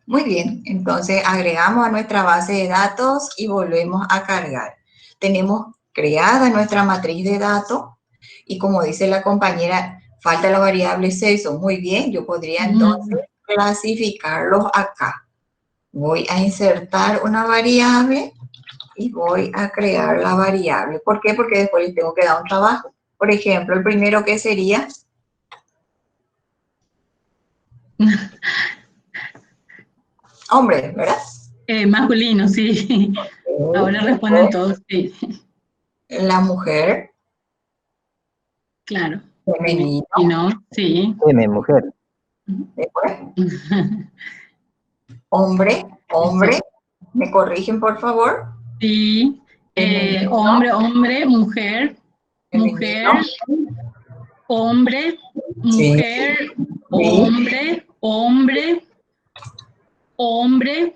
Muy bien, entonces agregamos a nuestra base de datos y volvemos a cargar. Tenemos creada nuestra matriz de datos y como dice la compañera, falta la variable sexo. Muy bien, yo podría entonces clasificarlos acá. Voy a insertar una variable y voy a crear la variable. ¿Por qué? Porque después les tengo que dar un trabajo. Por ejemplo, el primero que sería... hombre, ¿verdad? Masculino, sí. Ahora responden todos, sí. La mujer. Claro. Femenino. Femenino, sí. Mujer. Después, hombre, hombre. ¿Me corrigen, por favor? Sí. Hombre, hombre, mujer, Femenino. mujer, hombre, Sí. mujer, hombre, hombre, hombre,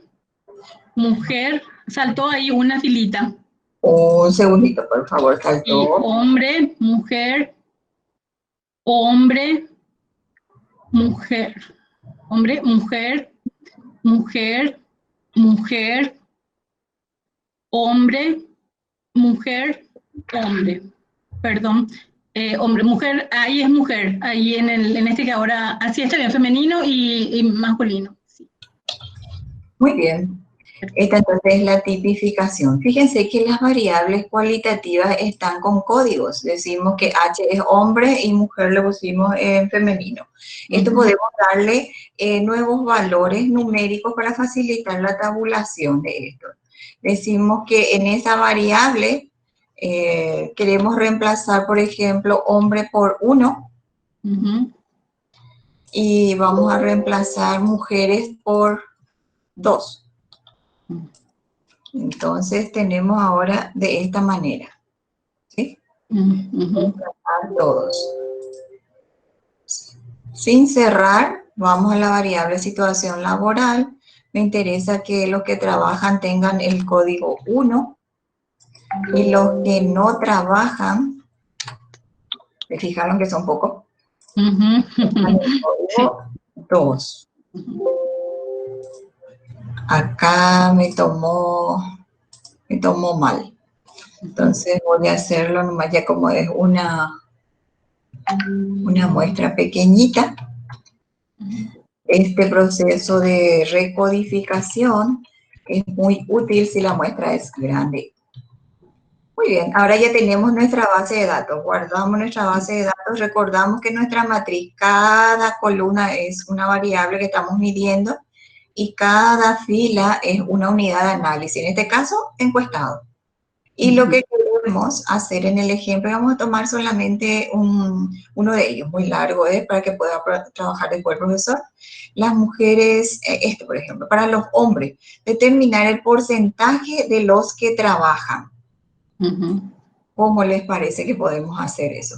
mujer. Saltó ahí una filita. Un segundito, por favor, Sí, saltó. hombre, mujer, hombre, mujer, hombre, mujer, mujer, mujer, hombre, mujer, hombre. Perdón. Hombre, mujer, ahí es mujer, ahí en este que ahora, así está bien, femenino y masculino. Sí. Muy bien. Esta entonces es la tipificación. Fíjense que las variables cualitativas están con códigos. Decimos que H es hombre y mujer le pusimos en femenino. Esto podemos darle nuevos valores numéricos para facilitar la tabulación de esto. Decimos que en esa variable queremos reemplazar, por ejemplo, hombre por 1. Y vamos a reemplazar mujeres por 2. Entonces tenemos ahora de esta manera, ¿sí? A todos. Sin cerrar, vamos a la variable situación laboral. Me interesa que los que trabajan tengan el código 1 y los que no trabajan, ¿se fijaron que son pocos? El código 2. Acá me tomó mal. Entonces voy a hacerlo nomás ya como es una muestra pequeñita. Este proceso de recodificación es muy útil si la muestra es grande. Muy bien, ahora ya tenemos nuestra base de datos. Guardamos nuestra base de datos. Recordamos que nuestra matriz, cada columna es una variable que estamos midiendo y cada fila es una unidad de análisis. En este caso, encuestado. Y lo que queremos hacer en el ejemplo, vamos a tomar solamente uno de ellos, muy largo, para que pueda trabajar después el profesor. Las mujeres, por ejemplo, para los hombres, determinar el porcentaje de los que trabajan. ¿Cómo les parece que podemos hacer eso?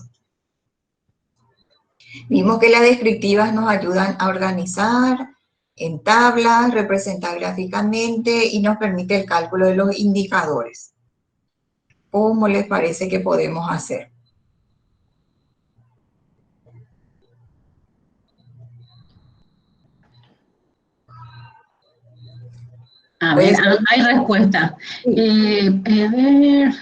Vimos que las descriptivas nos ayudan a organizar en tablas, representar gráficamente y nos permite el cálculo de los indicadores. ¿Cómo les parece que podemos hacer? A Puede ver, ser. hay respuesta. A ver,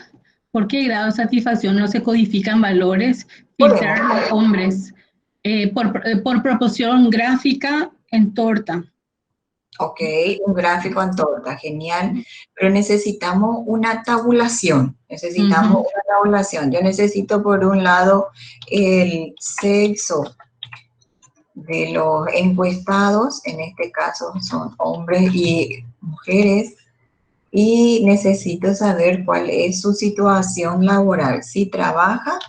¿por qué grado de satisfacción no se codifican valores? Podemos. Filtrar los hombres. Por proporción gráfica en torta. Ok, un gráfico en torta, genial. Pero necesitamos una tabulación. Necesitamos una tabulación. Yo necesito, por un lado, el sexo de los encuestados, en este caso son hombres y mujeres, y necesito saber cuál es su situación laboral, si trabaja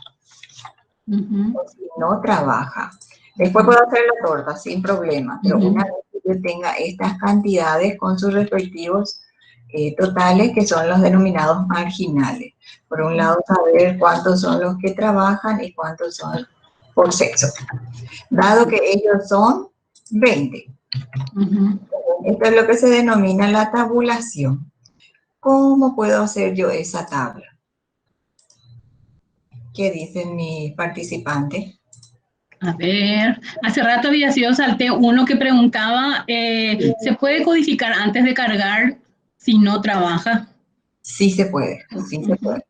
o si no trabaja. Después puedo hacer la torta sin problema, pero una vez que yo tenga estas cantidades con sus respectivos totales, que son los denominados marginales. Por un lado, saber cuántos son los que trabajan y cuántos son por sexo. Dado que ellos son 20. Esto es lo que se denomina la tabulación. ¿Cómo puedo hacer yo esa tabla? ¿Qué dicen mis participantes? A ver, hace rato había sido salté uno que preguntaba, ¿se puede codificar antes de cargar si no trabaja? Sí se puede, sí se puede,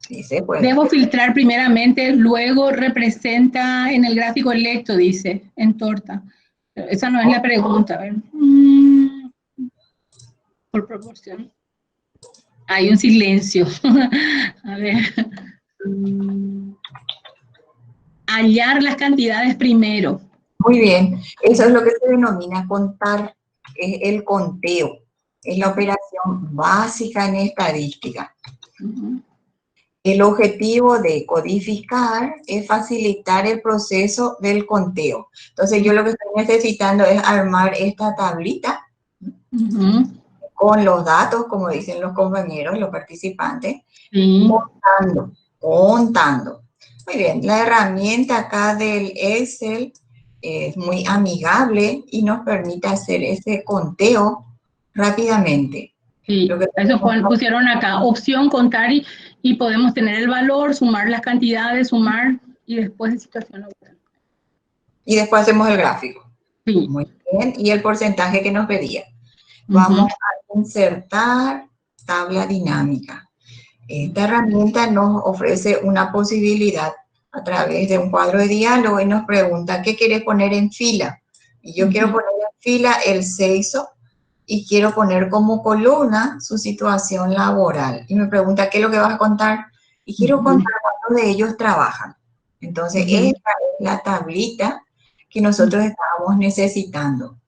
sí se puede. Debo filtrar primeramente, luego representa en el gráfico electo, dice, en torta. Esa no es la pregunta, a ver. Por proporción. Hay un silencio. A ver. Hallar las cantidades primero. Muy bien, eso es lo que se denomina contar, es el conteo, es la operación básica en estadística. El objetivo de codificar es facilitar el proceso del conteo. Entonces yo lo que estoy necesitando es armar esta tablita con los datos, como dicen los compañeros, los participantes, contando. Muy bien, la herramienta acá del Excel es muy amigable y nos permite hacer ese conteo rápidamente. Sí, eso pusieron acá, opción contar y podemos tener el valor, sumar las cantidades, sumar y después de situación laboral. Y después hacemos el gráfico. Sí. Muy bien, y el porcentaje que nos pedía. Vamos a insertar tabla dinámica. Esta herramienta nos ofrece una posibilidad a través de un cuadro de diálogo y nos pregunta, ¿qué quieres poner en fila? Y yo quiero poner en fila el sexo y quiero poner como columna su situación laboral. Y me pregunta, ¿qué es lo que vas a contar? Y quiero contar cuántos de ellos trabajan. Entonces, esta es la tablita que nosotros estábamos necesitando.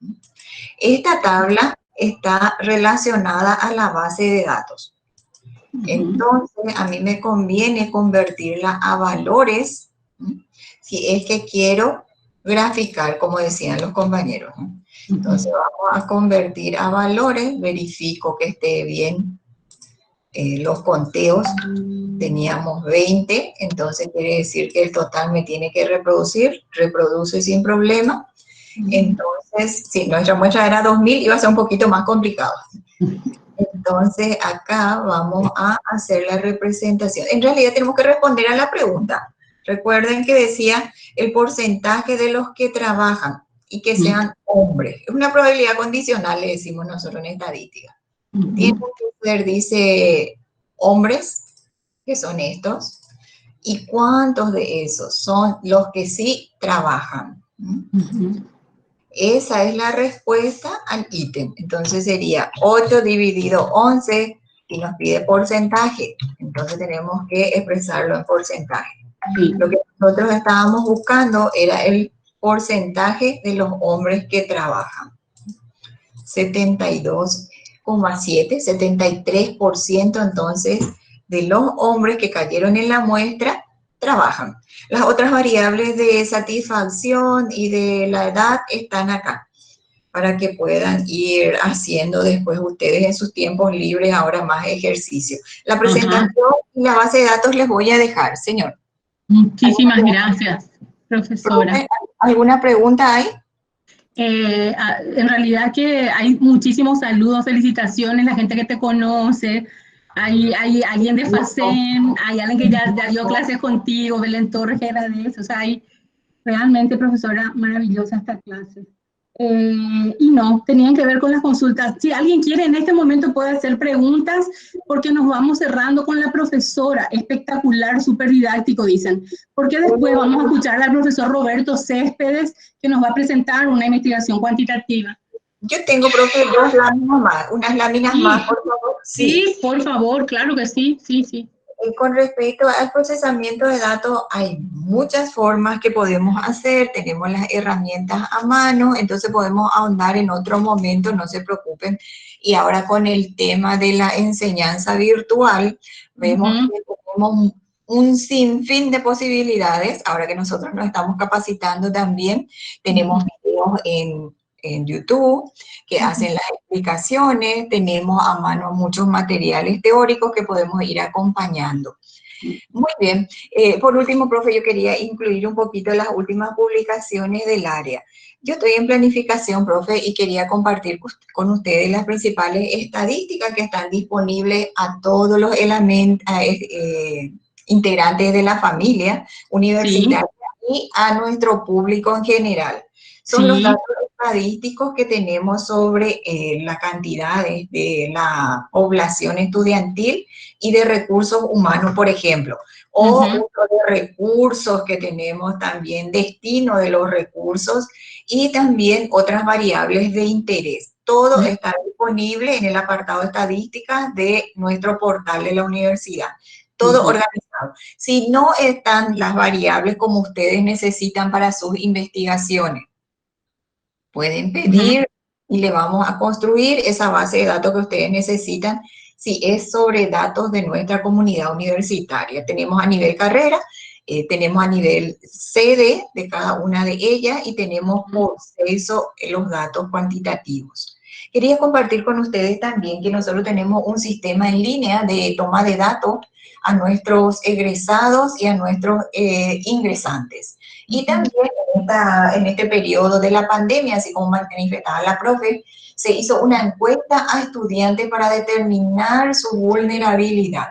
Esta tabla está relacionada a la base de datos. Entonces, a mí me conviene convertirla a valores, si es que quiero graficar, como decían los compañeros. Entonces, vamos a convertir a valores, verifico que esté bien los conteos. Teníamos 20, entonces quiere decir que el total me tiene que reproducir, reproduce sin problema. Entonces, si nuestra muestra era 2000, iba a ser un poquito más complicado. Entonces, acá vamos a hacer la representación. En realidad tenemos que responder a la pregunta. Recuerden que decía el porcentaje de los que trabajan y que sean hombres. Es una probabilidad condicional, le decimos nosotros en estadística. Tiene que ser, dice, hombres, que son estos, y cuántos de esos son los que sí trabajan. Esa es la respuesta al ítem. Entonces sería 8 dividido 11 y nos pide porcentaje. Entonces tenemos que expresarlo en porcentaje. Lo que nosotros estábamos buscando era el porcentaje de los hombres que trabajan. 72,7, 73% entonces de los hombres que cayeron en la muestra trabajan. Las otras variables de satisfacción y de la edad están acá, para que puedan ir haciendo después ustedes en sus tiempos libres ahora más ejercicio. La presentación y la base de datos les voy a dejar, señor. Muchísimas gracias, profesora. ¿Alguna pregunta hay? En realidad que hay muchísimos saludos, felicitaciones, la gente que te conoce. Hay alguien de FACEN, hay alguien que ya dio clases contigo, Belén Torres, que agradece. O sea, hay realmente, profesora, maravillosa esta clase. Y no, tenían que ver con las consultas. Si alguien quiere en este momento puede hacer preguntas porque nos vamos cerrando con la profesora. Espectacular, súper didáctico, dicen. Porque después vamos a escuchar al profesor Roberto Céspedes que nos va a presentar una investigación cuantitativa. Yo tengo, profe, dos láminas más, unas láminas Sí, más, por favor. Sí, por favor, claro que sí, sí. Con respecto al procesamiento de datos, hay muchas formas que podemos hacer, tenemos las herramientas a mano, entonces podemos ahondar en otro momento, no se preocupen. Y ahora con el tema de la enseñanza virtual, vemos que tenemos un sinfín de posibilidades. Ahora que nosotros nos estamos capacitando también, tenemos videos en YouTube que hacen las explicaciones, tenemos a mano muchos materiales teóricos que podemos ir acompañando. Muy bien. Por último, profe, yo quería incluir un poquito las últimas publicaciones del área. Yo estoy en planificación, profe, y quería compartir con ustedes las principales estadísticas que están disponibles a todos los integrantes de la familia universitaria y a nuestro público en general. Son los datos estadísticos que tenemos sobre la cantidad de la población estudiantil y de recursos humanos, por ejemplo, o de recursos que tenemos también, destino de los recursos y también otras variables de interés. Todo está disponible en el apartado estadísticas de nuestro portal de la universidad. Todo organizado. Si no están las variables como ustedes necesitan para sus investigaciones, pueden pedir y le vamos a construir esa base de datos que ustedes necesitan si es sobre datos de nuestra comunidad universitaria. Tenemos a nivel carrera, tenemos a nivel sede de cada una de ellas y tenemos por sexo los datos cuantitativos. Quería compartir con ustedes también que nosotros tenemos un sistema en línea de toma de datos a nuestros egresados y a nuestros ingresantes. Y también en este periodo de la pandemia, así como manifestaba la profe, se hizo una encuesta a estudiantes para determinar su vulnerabilidad.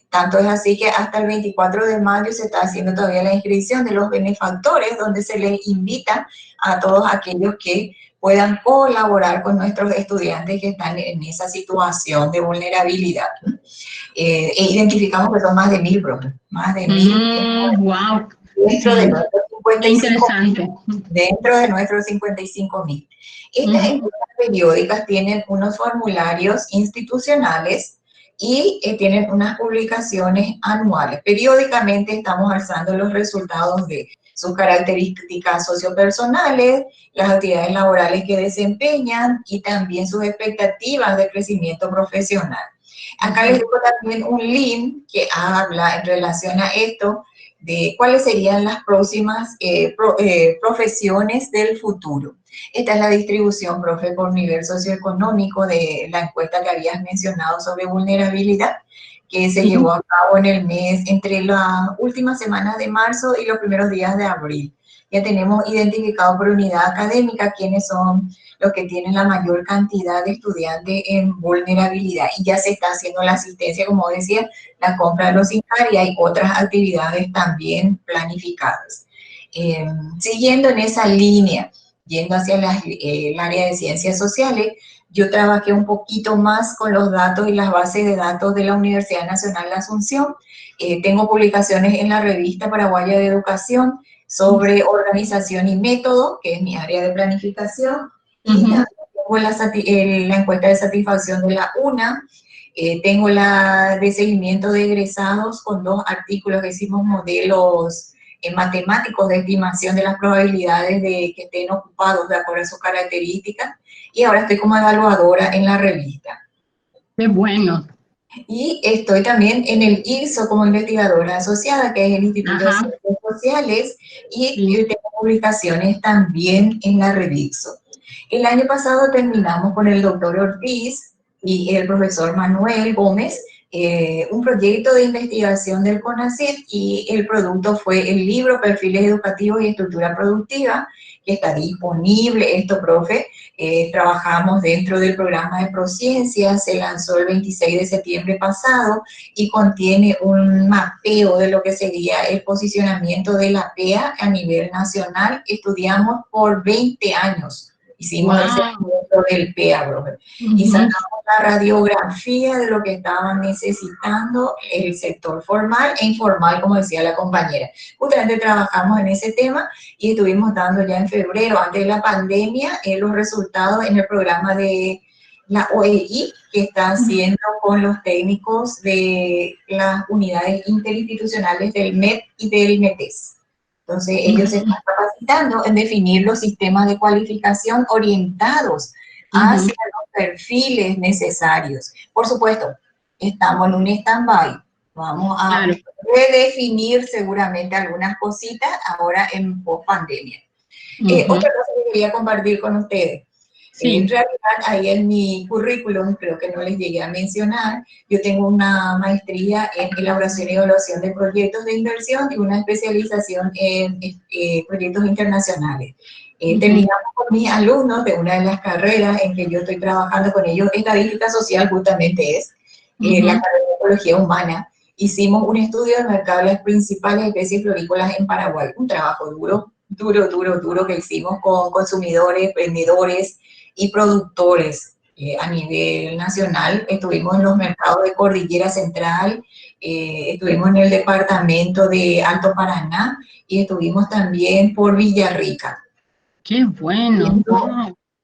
Tanto es así que hasta el 24 de mayo se está haciendo todavía la inscripción de los benefactores, donde se les invita a todos aquellos que puedan colaborar con nuestros estudiantes que están en esa situación de vulnerabilidad. Identificamos que son más de 1000, profe, más de 1000. Wow. Dentro de nuestros 55.000. Dentro de nuestros 55.000. Estas encuestas periódicas tienen unos formularios institucionales y tienen unas publicaciones anuales. Periódicamente estamos alzando los resultados de sus características sociopersonales, las actividades laborales que desempeñan y también sus expectativas de crecimiento profesional. Acá les dejo también un link que habla en relación a esto, de cuáles serían las próximas profesiones del futuro. Esta es la distribución, profe, por nivel socioeconómico de la encuesta que habías mencionado sobre vulnerabilidad, que se llevó a cabo en el mes, entre las últimas semanas de marzo y los primeros días de abril. Ya tenemos identificado por unidad académica quiénes son los que tienen la mayor cantidad de estudiantes en vulnerabilidad. Y ya se está haciendo la asistencia, como decía, la compra de los INCAR y hay otras actividades también planificadas. Siguiendo en esa línea, yendo hacia el área de ciencias sociales, yo trabajé un poquito más con los datos y las bases de datos de la Universidad Nacional de Asunción. Tengo publicaciones en la revista Paraguaya de Educación sobre organización y método, que es mi área de planificación, y también tengo la encuesta de satisfacción de la UNA. Tengo la de seguimiento de egresados con 2 artículos que hicimos modelos matemáticos de estimación de las probabilidades de que estén ocupados de acuerdo a sus características, y ahora estoy como evaluadora en la revista. ¡Qué bueno! Y estoy también en el IRSO como investigadora asociada, que es el Instituto de Ciencias Sociales, y tengo publicaciones también en la Revixo. El año pasado terminamos con el doctor Ortiz y el profesor Manuel Gómez un proyecto de investigación del CONACYT, y el producto fue el libro Perfiles Educativos y Estructura Productiva, que está disponible. Esto, profe, trabajamos dentro del programa de Prociencias, se lanzó el 26 de septiembre pasado y contiene un mapeo de lo que sería el posicionamiento de la PEA a nivel nacional. Estudiamos por 20 años Hicimos el seguimiento del PEA, profe. Y sacamos la radiografía de lo que estaban necesitando el sector formal e informal, como decía la compañera. Justamente trabajamos en ese tema y estuvimos dando ya en febrero, antes de la pandemia, los resultados en el programa de la OEI que está haciendo con los técnicos de las unidades interinstitucionales del MEP y del METES. Entonces, ellos se están capacitando en definir los sistemas de cualificación orientados hacia los perfiles necesarios. Por supuesto, estamos en un stand-by. Vamos a redefinir seguramente algunas cositas ahora en post-pandemia. Otra cosa que quería compartir con ustedes. Sí. En realidad, ahí en mi currículum, creo que no les llegué a mencionar, yo tengo una maestría en elaboración y evaluación de proyectos de inversión y una especialización en proyectos internacionales. Terminamos con mis alumnos de una de las carreras en que yo estoy trabajando con ellos, estadística social justamente es, la carrera de ecología humana. Hicimos un estudio de mercado de las principales especies florícolas en Paraguay, un trabajo duro que hicimos con consumidores, vendedores y productores a nivel nacional. Estuvimos en los mercados de Cordillera Central, estuvimos en el departamento de Alto Paraná y estuvimos también por Villarrica. ¡Qué bueno!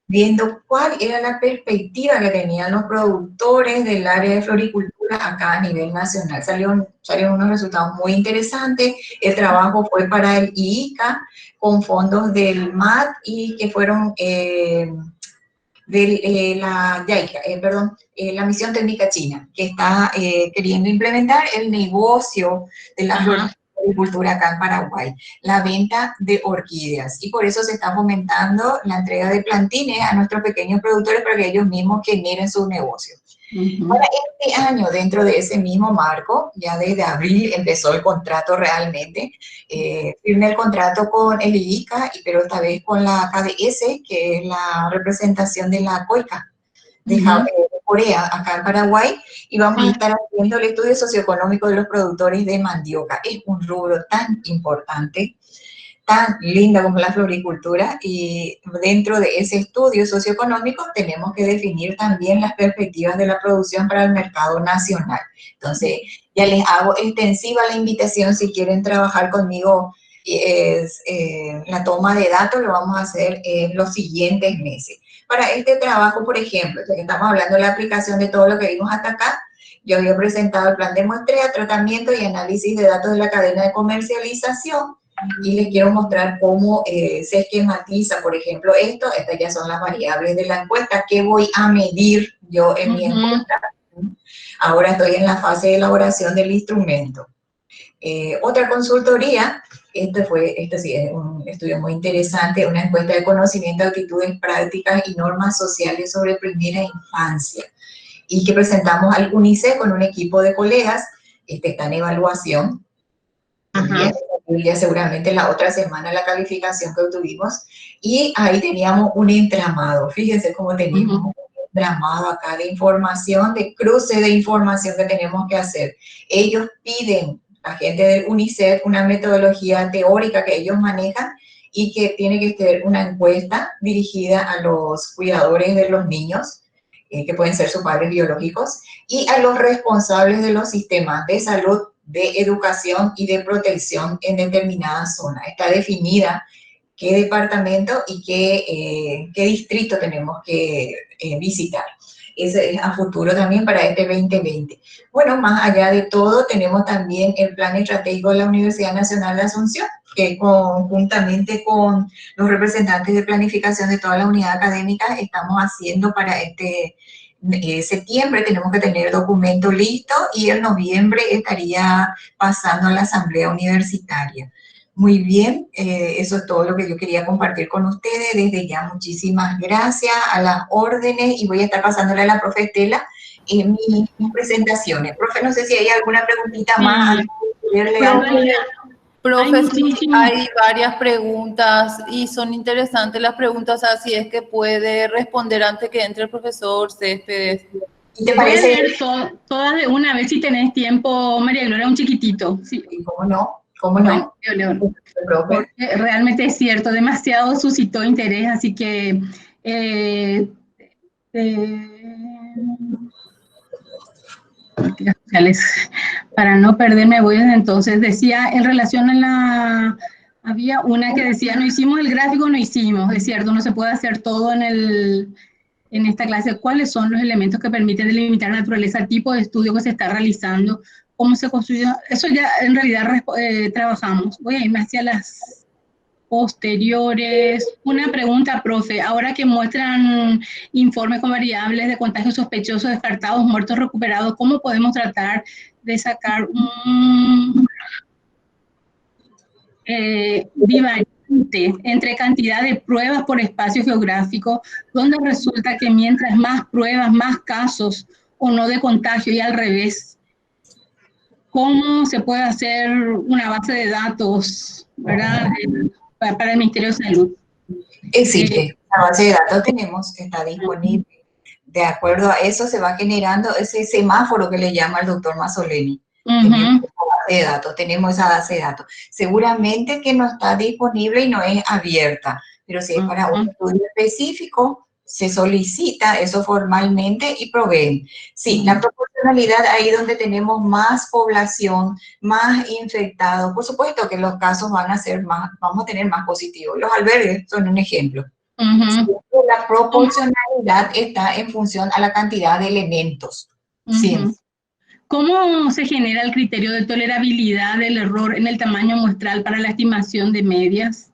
Viendo cuál era la perspectiva que tenían los productores del área de floricultura acá a nivel nacional. Salieron unos resultados muy interesantes. El trabajo fue para el IICA con fondos del MAT y que fueron de la JICA, la Misión Técnica China, que está queriendo implementar el negocio de la floricultura acá en Paraguay, la venta de orquídeas. Y por eso se está fomentando la entrega de plantines a nuestros pequeños productores para que ellos mismos generen sus negocios. Para este año, dentro de ese mismo marco, ya desde abril empezó el contrato realmente. Firmé el contrato con el IICA, pero esta vez con la KDS, que es la representación de la COICA de Corea, acá en Paraguay, y vamos a estar haciendo el estudio socioeconómico de los productores de mandioca. Es un rubro tan importante, tan linda como la floricultura, y dentro de ese estudio socioeconómico tenemos que definir también las perspectivas de la producción para el mercado nacional. Entonces, ya les hago extensiva la invitación si quieren trabajar conmigo. La toma de datos lo vamos a hacer en los siguientes meses. Para este trabajo, por ejemplo, que estamos hablando de la aplicación de todo lo que vimos hasta acá, yo había presentado el plan de muestreo, tratamiento y análisis de datos de la cadena de comercialización, y les quiero mostrar cómo se esquematiza, por ejemplo, estas ya son las variables de la encuesta, que voy a medir yo en mi encuesta. Ahora estoy en la fase de elaboración del instrumento. Otra consultoría, este sí es un estudio muy interesante, una encuesta de conocimiento, actitudes, prácticas y normas sociales sobre primera infancia, y que presentamos al UNICEF con un equipo de colegas. Está en evaluación. Ya seguramente la otra semana la calificación que obtuvimos, y ahí teníamos un entramado. Fíjense cómo teníamos un entramado acá de información, de cruce de información que tenemos que hacer. Ellos piden, la gente del UNICEF, una metodología teórica que ellos manejan y que tiene que ser una encuesta dirigida a los cuidadores de los niños, que pueden ser sus padres biológicos, y a los responsables de los sistemas de salud, de educación y de protección en determinada zona. Está definida qué departamento y qué distrito tenemos que visitar. Ese es a futuro también para este 2020. Bueno, más allá de todo, tenemos también el plan estratégico de la Universidad Nacional de Asunción, que conjuntamente con los representantes de planificación de toda la unidad académica estamos haciendo para septiembre. Tenemos que tener el documento listo y en noviembre estaría pasando a la asamblea universitaria. Muy bien, eso es todo lo que yo quería compartir con ustedes. Desde ya, muchísimas gracias, a las órdenes, y voy a estar pasándole a la profe Estela en mis presentaciones. Profe, no sé si hay alguna preguntita más. Profe, hay varias preguntas y son interesantes las preguntas, así es que puede responder antes que entre el profesor Céspedes. ¿Te parece? Leer todas de una vez si tenés tiempo, María Gloria, un chiquitito. Sí. ¿Cómo no? ¿Cómo no? Porque realmente es cierto, demasiado suscitó interés, así que eh, políticas sociales. Para no perderme, voy desde entonces. Decía en relación a la... Había una que decía, no hicimos el gráfico, no hicimos. Es cierto, no se puede hacer todo en esta clase. ¿Cuáles son los elementos que permiten delimitar la naturaleza, el tipo de estudio que se está realizando? ¿Cómo se construyó? Eso ya en realidad trabajamos. Voy a irme hacia las posteriores. Una pregunta, profe. Ahora que muestran informes con variables de contagios sospechosos, descartados, muertos, recuperados, ¿cómo podemos tratar de sacar un divariante entre cantidad de pruebas por espacio geográfico, donde resulta que mientras más pruebas, más casos o no de contagio y al revés? ¿Cómo se puede hacer una base de datos, ¿verdad?, para el Ministerio de Salud? Existe, la base de datos tenemos, está disponible. De acuerdo a eso se va generando ese semáforo que le llama el doctor Masoleni. Tenemos esa base de datos. Seguramente que no está disponible y no es abierta, pero si es para un estudio específico, se solicita eso formalmente y proveen. Sí, la proporcionalidad ahí donde tenemos más población, más infectados, por supuesto que los casos van a ser más, vamos a tener más positivos. Los albergues son un ejemplo. La proporcionalidad está en función a la cantidad de elementos. ¿Cómo se genera el criterio de tolerabilidad del error en el tamaño muestral para la estimación de medias?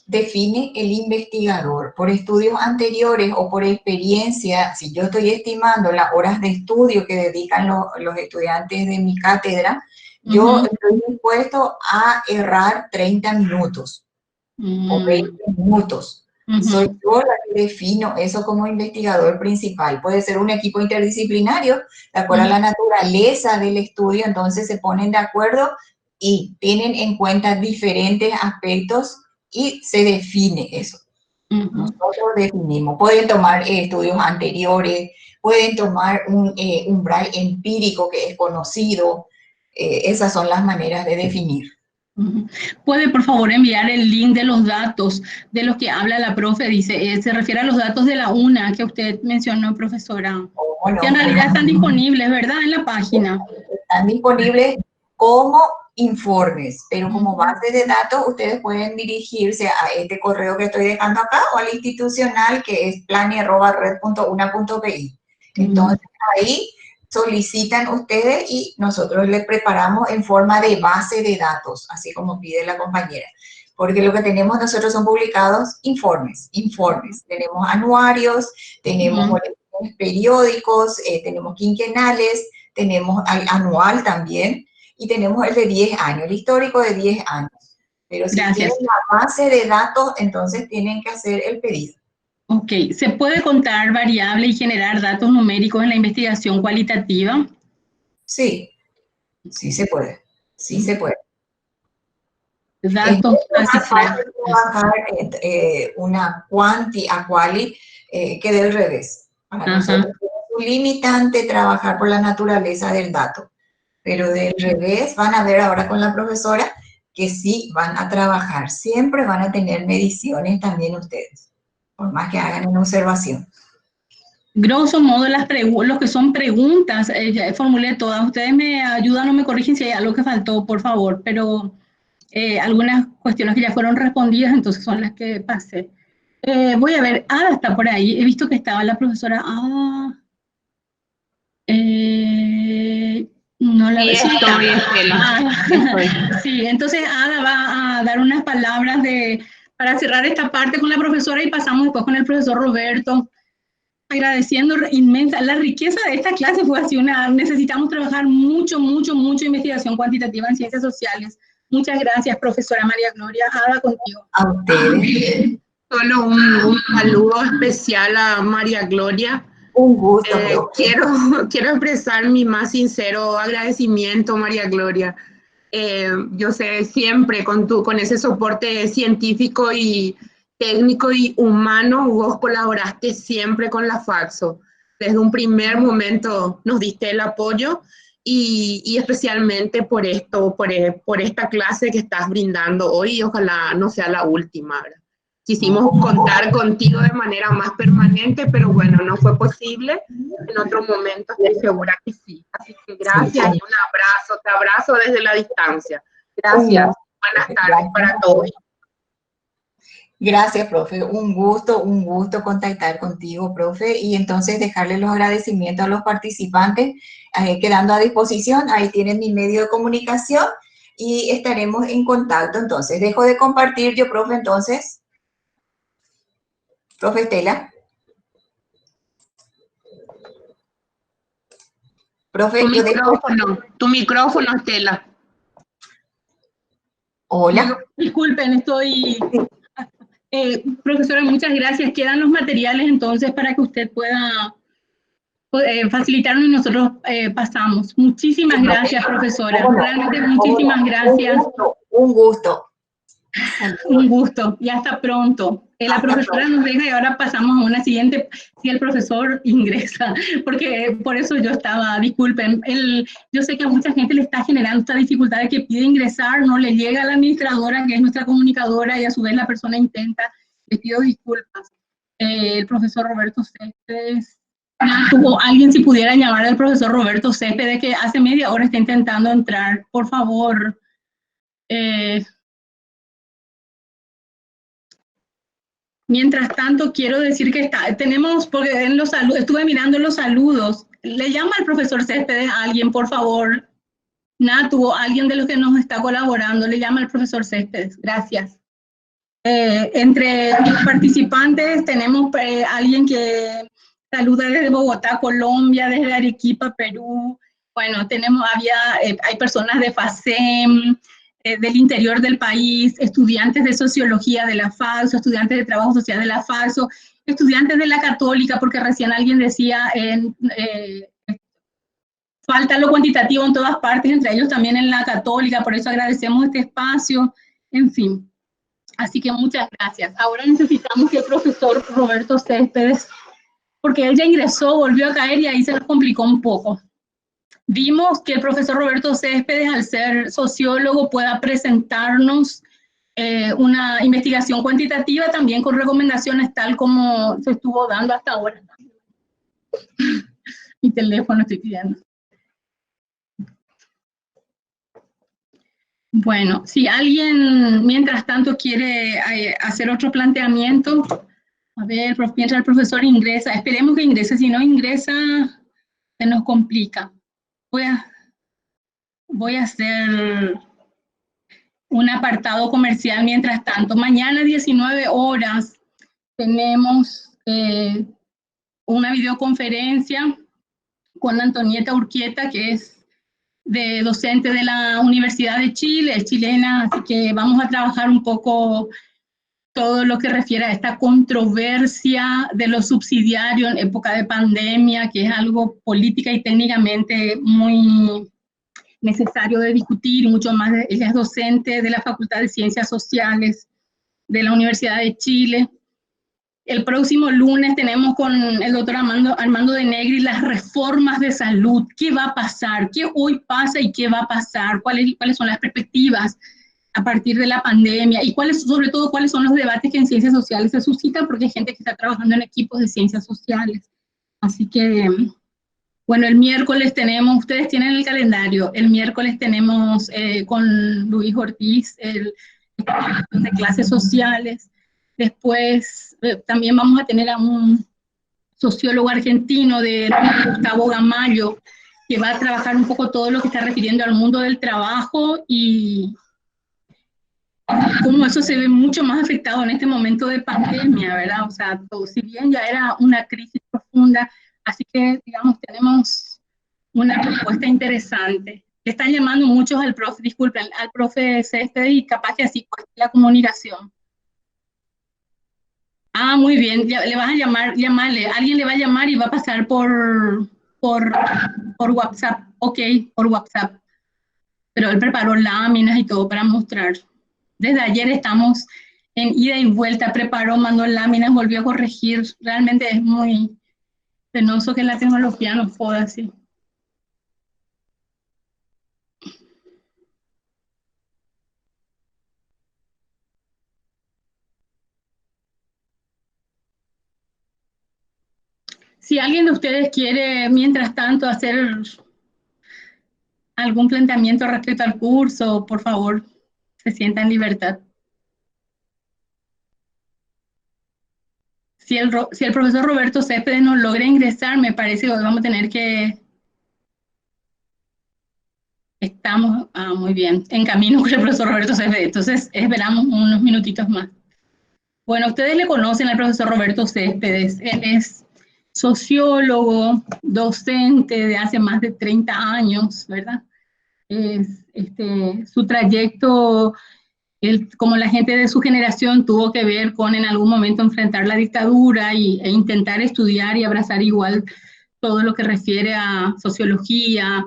Define el investigador por estudios anteriores o por experiencia. Si yo estoy estimando las horas de estudio que dedican los estudiantes de mi cátedra, yo estoy dispuesto a errar 30 minutos o 20 minutos. Soy yo la que defino eso como investigador principal. Puede ser un equipo interdisciplinario, de acuerdo a la naturaleza del estudio, entonces se ponen de acuerdo y tienen en cuenta diferentes aspectos y se define eso. Nosotros definimos. Pueden tomar estudios anteriores, pueden tomar un umbral empírico que es conocido. Esas son las maneras de definir. ¿Puede, por favor, enviar el link de los datos de los que habla la profe? Dice, se refiere a los datos de la UNA que usted mencionó, profesora. Que en realidad están disponibles, ¿verdad?, en la página. Están disponibles como informes, pero como base de datos ustedes pueden dirigirse a este correo que estoy dejando acá o al institucional, que es plani@red.una.pi. Entonces ahí solicitan ustedes y nosotros les preparamos en forma de base de datos, así como pide la compañera. Porque lo que tenemos nosotros son publicados informes. Tenemos anuarios, tenemos boletines periódicos, tenemos quinquenales, tenemos anual también, y tenemos el de 10 años, el histórico de 10 años. Pero si tienen la base de datos, entonces tienen que hacer el pedido. Ok, ¿se puede contar variable y generar datos numéricos en la investigación cualitativa? Sí, sí se puede, sí se puede. Datos trabajar una quanti a quali que del revés. Para nosotros es un limitante trabajar por la naturaleza del dato. Pero del revés van a ver ahora con la profesora que sí van a trabajar. Siempre van a tener mediciones también ustedes, por más que hagan una observación. Grosso modo, los que son preguntas, ya formulé todas. Ustedes me ayudan o me corrigen si hay algo que faltó, por favor, pero algunas cuestiones que ya fueron respondidas, entonces son las que pasé. Voy a ver, Ada está por ahí. He visto que estaba la profesora Ada. No la veo. Sí, sí, entonces Ada va a dar unas palabras para cerrar esta parte con la profesora y pasamos después con el profesor Roberto, agradeciendo inmensa. La riqueza de esta clase fue así, necesitamos trabajar mucho investigación cuantitativa en ciencias sociales. Muchas gracias, profesora María Gloria. Ada, contigo. A ustedes. Solo un saludo especial a María Gloria. Un gusto. Quiero expresar mi más sincero agradecimiento, María Gloria. Yo sé, siempre con ese soporte científico y técnico y humano, vos colaboraste siempre con la Faxo. Desde un primer momento nos diste el apoyo y especialmente por esta clase que estás brindando hoy, y ojalá no sea la última, ¿verdad? quisimos contar contigo de manera más permanente, pero bueno, no fue posible. En otro momento estoy segura que sí. Así que gracias y un abrazo, te abrazo desde la distancia. Gracias. Buenas tardes para todos. Gracias, profe. Un gusto contactar contigo, profe. Y entonces dejarle los agradecimientos a los participantes, quedando a disposición. Ahí tienen mi medio de comunicación y estaremos en contacto. Entonces, dejo de compartir yo, profe, entonces. Profe Estela. Profe, yo dejo... Tu micrófono, Estela. Hola. Disculpen, estoy... profesora, muchas gracias. Quedan los materiales entonces para que usted pueda facilitarnos y nosotros pasamos. Muchísimas gracias, profesora. Realmente muchísimas gracias. Un gusto. Un gusto y hasta pronto. La profesora nos deja y ahora pasamos a una siguiente, si el profesor ingresa, porque por eso yo estaba, disculpen, yo sé que a mucha gente le está generando esta dificultad de que pide ingresar, no le llega a la administradora, que es nuestra comunicadora, y a su vez la persona intenta. Les pido disculpas. El profesor Roberto Céspedes, alguien si pudiera llamar al profesor Roberto Céspedes, que hace media hora está intentando entrar, por favor. Mientras tanto, quiero decir que tenemos, porque en los saludos, estuve mirando los saludos, le llama al profesor Céspedes a alguien, por favor. Natu, alguien de los que nos está colaborando, le llama al profesor Céspedes. Gracias. Entre los participantes tenemos alguien que saluda desde Bogotá, Colombia, desde Arequipa, Perú. Bueno, hay personas de FACEM, del interior del país, estudiantes de sociología de la FALSO, estudiantes de trabajo social de la FALSO, estudiantes de la Católica, porque recién alguien decía, falta lo cuantitativo en todas partes, entre ellos también en la Católica, por eso agradecemos este espacio, en fin. Así que muchas gracias. Ahora necesitamos que el profesor Roberto Céspedes, porque él ya ingresó, volvió a caer y ahí se nos complicó un poco. Vimos que el profesor Roberto Céspedes, al ser sociólogo, pueda presentarnos una investigación cuantitativa también con recomendaciones tal como se estuvo dando hasta ahora. Mi teléfono estoy pidiendo. Bueno, si alguien mientras tanto quiere hacer otro planteamiento, a ver, mientras el profesor ingresa, esperemos que ingrese, si no ingresa, se nos complica. Voy a hacer un apartado comercial mientras tanto. Mañana 19 horas tenemos una videoconferencia con Antonieta Urquieta, que es docente de la Universidad de Chile, es chilena, así que vamos a trabajar un poco todo lo que refiere a esta controversia de lo subsidiario en época de pandemia, que es algo política y técnicamente muy necesario de discutir, mucho más. Ella es docente de la Facultad de Ciencias Sociales de la Universidad de Chile. El próximo lunes tenemos con el doctor Armando de Negri las reformas de salud. ¿Qué va a pasar? ¿Qué hoy pasa y qué va a pasar? ¿Cuáles son las perspectivas a partir de la pandemia? Y sobre todo, cuáles son los debates que en ciencias sociales se suscitan, porque hay gente que está trabajando en equipos de ciencias sociales. Así que, bueno, el miércoles tenemos, ustedes tienen el calendario, el miércoles tenemos con Luis Ortiz de clases sociales. Después también vamos a tener a un sociólogo argentino de Gustavo Gamayo, que va a trabajar un poco todo lo que está refiriendo al mundo del trabajo y cómo eso se ve mucho más afectado en este momento de pandemia, ¿verdad? O sea, si bien ya era una crisis profunda, así que, digamos, tenemos una propuesta interesante. Le están llamando muchos al profe, disculpen, al profe Céspedes y capaz que así cuesta la comunicación. Ah, muy bien, le vas a llamarle, alguien le va a llamar y va a pasar por WhatsApp, ok, por WhatsApp. Pero él preparó láminas y todo para mostrar. Desde ayer estamos en ida y vuelta, preparó, mandó láminas, volvió a corregir. Realmente es muy penoso que la tecnología nos joda así. Si alguien de ustedes quiere, mientras tanto, hacer algún planteamiento respecto al curso, por favor, se sienta en libertad. Si el profesor Roberto Céspedes no logra ingresar, me parece que hoy vamos a tener que... Estamos, muy bien, en camino con el profesor Roberto Céspedes, entonces esperamos unos minutitos más. Bueno, ustedes le conocen al profesor Roberto Céspedes, él es sociólogo, docente de hace más de 30 años, ¿verdad? Su trayecto, como la gente de su generación tuvo que ver con en algún momento enfrentar la dictadura e intentar estudiar y abrazar igual todo lo que refiere a sociología,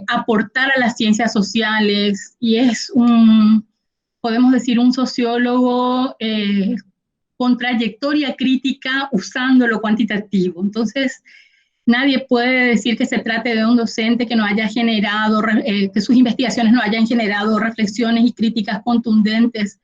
aportar a las ciencias sociales, y es podemos decir, un sociólogo con trayectoria crítica usando lo cuantitativo. Entonces, nadie puede decir que se trate de un docente que no haya generado, que sus investigaciones no hayan generado reflexiones y críticas contundentes,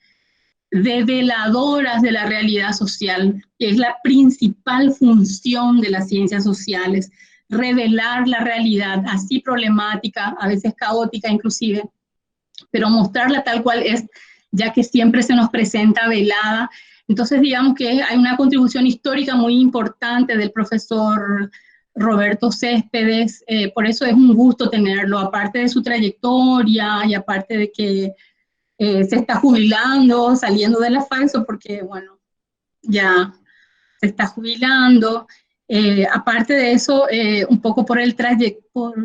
develadoras de la realidad social, que es la principal función de las ciencias sociales, revelar la realidad, así problemática, a veces caótica inclusive, pero mostrarla tal cual es, ya que siempre se nos presenta velada. Entonces, digamos que hay una contribución histórica muy importante del profesor Roberto Céspedes, por eso es un gusto tenerlo, aparte de su trayectoria y aparte de que se está jubilando, saliendo de la FAESO, porque, bueno, ya se está jubilando. Aparte de eso, un poco por el trayecto,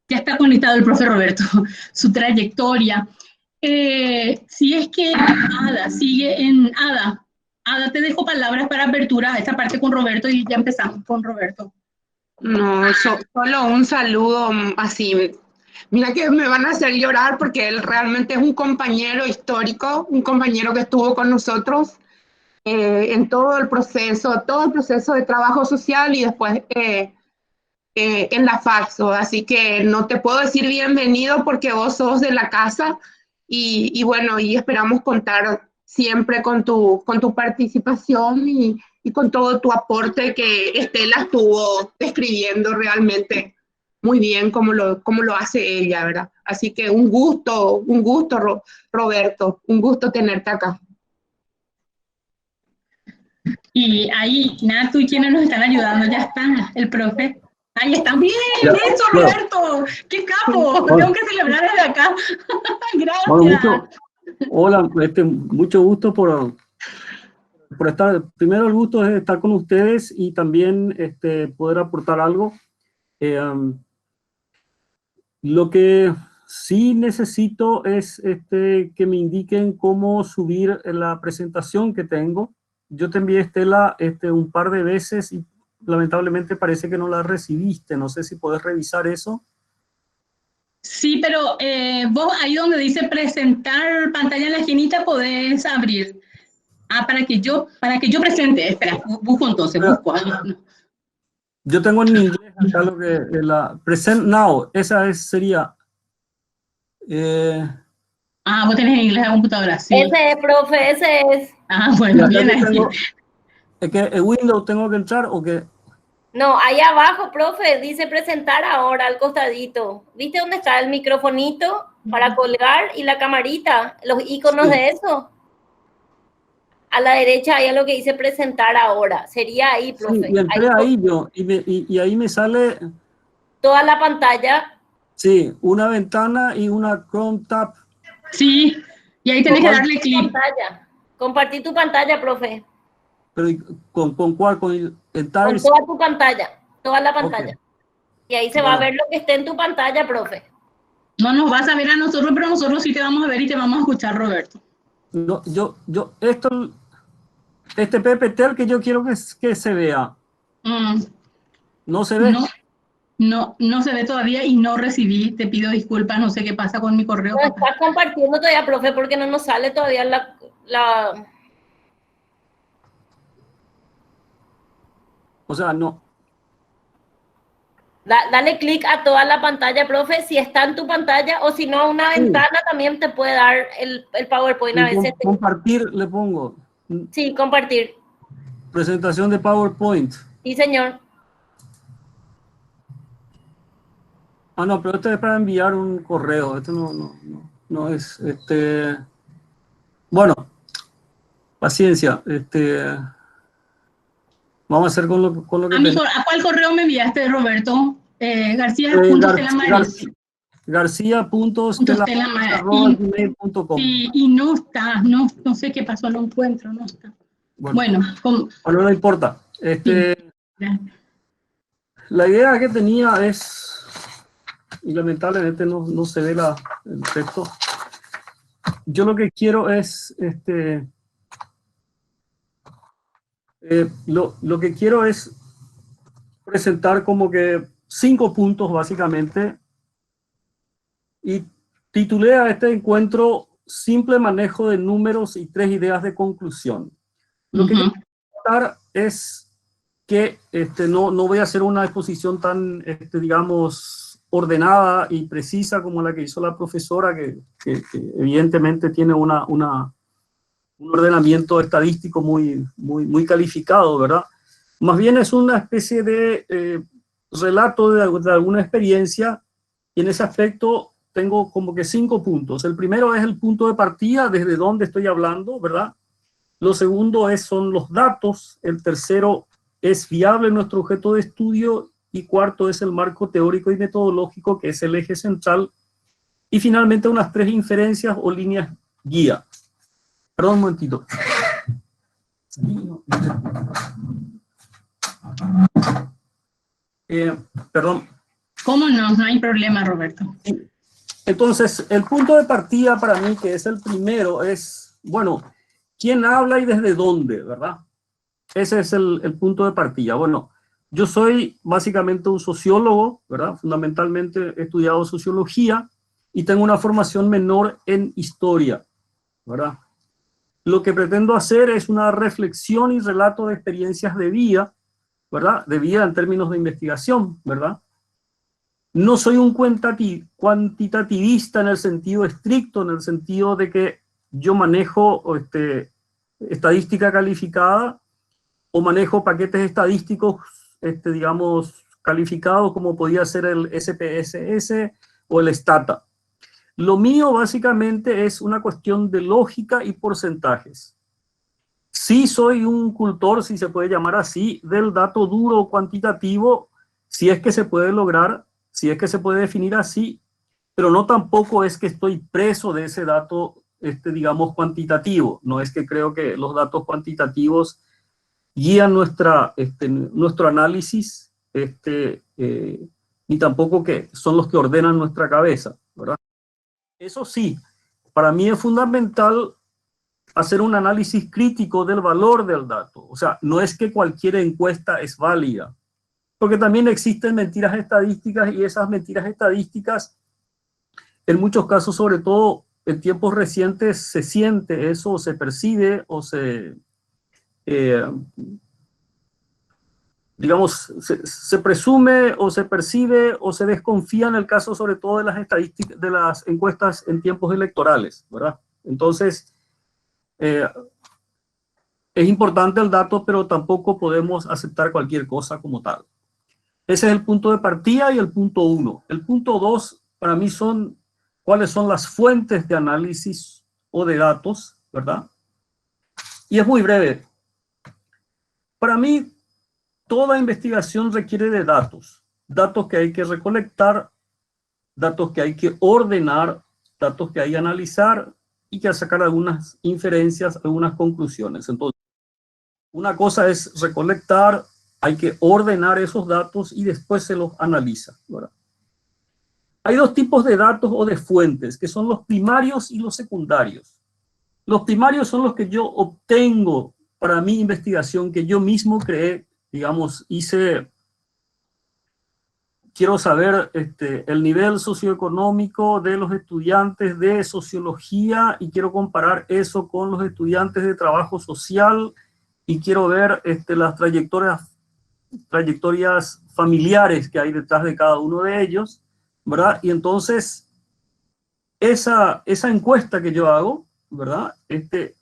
ya está conectado el profe Roberto, su trayectoria. Si es que Ada sigue en Ada, te dejo palabras para apertura a esta parte con Roberto y ya empezamos con Roberto. No, solo un saludo así. Mira que me van a hacer llorar porque él realmente es un compañero histórico, un compañero que estuvo con nosotros en todo el proceso de trabajo social y después en la FAESO. Así que no te puedo decir bienvenido porque vos sos de la casa y bueno, y esperamos contar siempre con tu participación y con todo tu aporte, que Estela estuvo describiendo realmente muy bien como lo hace ella, ¿verdad? Así que un gusto, Roberto, un gusto tenerte acá. Y ahí, Natu, y quienes nos están ayudando, ya están, el profe. Ahí están, bien, eso, Roberto, qué capo, tengo que celebrar desde acá. Gracias. Bueno, hola, mucho gusto por estar. Primero, el gusto es estar con ustedes y también poder aportar algo. Lo que sí necesito es que me indiquen cómo subir la presentación que tengo. Yo te envié, Estela, un par de veces y lamentablemente parece que no la recibiste. No sé si podés revisar eso. Sí, pero vos ahí donde dice presentar pantalla en la esquinita podés abrir. Para que yo presente. Espera, busco entonces, busco. Yo tengo en inglés acá lo que la present now, esa sería. Vos tenés en inglés la computadora, sí. Ese es, profe, ese es. Bueno, bien ahí. ¿Es que el Windows tengo que entrar o qué? No, ahí abajo, profe, dice presentar ahora al costadito. ¿Viste dónde está el microfonito para colgar y la camarita? Los iconos sí. De eso. A la derecha hay lo que dice presentar ahora. Sería ahí, profe. Sí, y entré ahí yo y ahí me sale... Toda la pantalla. Sí, una ventana y una Chrome tab. Sí, y ahí tenés que darle clic. Compartir tu pantalla, profe. ¿Pero con cuál? ¿Con el Con toda tu pantalla, toda la pantalla. Okay. Y ahí se va a ver lo que esté en tu pantalla, profe. No nos vas a ver a nosotros, pero nosotros sí te vamos a ver y te vamos a escuchar, Roberto. No, este PPT el que yo quiero que se vea. ¿No se ve? No se ve todavía y no recibí, te pido disculpas, no sé qué pasa con mi correo. No estás compartiendo todavía, profe, porque no nos sale todavía la... O sea, no. Dale clic a toda la pantalla, profe, si está en tu pantalla, o si no, a una ventana también te puede dar el PowerPoint a veces. Compartir le pongo. Sí, compartir. Presentación de PowerPoint. Sí, señor. Ah, no, pero este es para enviar un correo. Este no es, bueno, paciencia, vamos a hacer con lo que tenemos. ¿A cuál correo me enviaste, Roberto? García.stelamaris. García.stelamaris@gmail.com. Sí, y no está, no sé qué pasó, no encuentro, no está. Bueno, no importa. Sí. La idea que tenía es, y lamentablemente no se ve el texto. Yo lo que quiero es, lo que quiero es presentar como que 5 puntos básicamente, y titulé a este encuentro Simple manejo de números y 3 ideas de conclusión. Lo que quiero contar es que no voy a hacer una exposición tan, digamos, ordenada y precisa como la que hizo la profesora, que evidentemente tiene un ordenamiento estadístico muy calificado, ¿verdad? Más bien es una especie de relato de alguna experiencia, y en ese aspecto tengo como que 5 puntos. El primero es el punto de partida, desde donde estoy hablando, ¿verdad? Lo segundo son los datos. El tercero es viable nuestro objeto de estudio. Y cuarto es el marco teórico y metodológico, que es el eje central. Y finalmente unas 3 inferencias o líneas guía. Perdón un momentito. Perdón. ¿Cómo no? No hay problema, Roberto. Entonces, el punto de partida para mí, que es el primero, es, bueno, ¿quién habla y desde dónde, verdad? Ese es el punto de partida. Bueno, yo soy básicamente un sociólogo, ¿verdad? Fundamentalmente he estudiado sociología y tengo una formación menor en historia, ¿verdad? Lo que pretendo hacer es una reflexión y relato de experiencias de vida, ¿verdad? De vida en términos de investigación, ¿verdad? No soy un cuantitativista en el sentido estricto, en el sentido de que yo manejo estadística calificada o manejo paquetes estadísticos, digamos, calificados, como podía ser el SPSS o el Stata. Lo mío básicamente es una cuestión de lógica y porcentajes. Sí soy un cultor, si se puede llamar así, del dato duro cuantitativo, si es que se puede lograr, si es que se puede definir así, pero no tampoco es que estoy preso de ese dato, digamos, cuantitativo. No es que creo que los datos cuantitativos guían nuestro análisis, ni tampoco que son los que ordenan nuestra cabeza, ¿verdad? Eso sí, para mí es fundamental hacer un análisis crítico del valor del dato. O sea, no es que cualquier encuesta es válida, porque también existen mentiras estadísticas, y esas mentiras estadísticas, en muchos casos, sobre todo en tiempos recientes, se siente eso, o se percibe, o digamos, se presume, o se percibe, o se desconfía en el caso, sobre todo, de las estadísticas, de las encuestas en tiempos electorales, ¿verdad? Entonces, es importante el dato, pero tampoco podemos aceptar cualquier cosa como tal. Ese es el punto de partida y el punto 1. El punto 2 para mí son cuáles son las fuentes de análisis o de datos, ¿verdad? Y es muy breve. Para mí, toda investigación requiere de datos. Datos que hay que recolectar, datos que hay que ordenar, datos que hay que analizar y que sacar algunas inferencias, algunas conclusiones. Entonces, una cosa es recolectar, hay que ordenar esos datos y después se los analiza, ¿verdad? Hay 2 tipos de datos o de fuentes, que son los primarios y los secundarios. Los primarios son los que yo obtengo para mi investigación, que yo mismo creé, digamos, quiero saber el nivel socioeconómico de los estudiantes de sociología, y quiero comparar eso con los estudiantes de trabajo social, y quiero ver las trayectorias familiares que hay detrás de cada uno de ellos, ¿verdad? Y entonces, esa encuesta que yo hago, ¿verdad?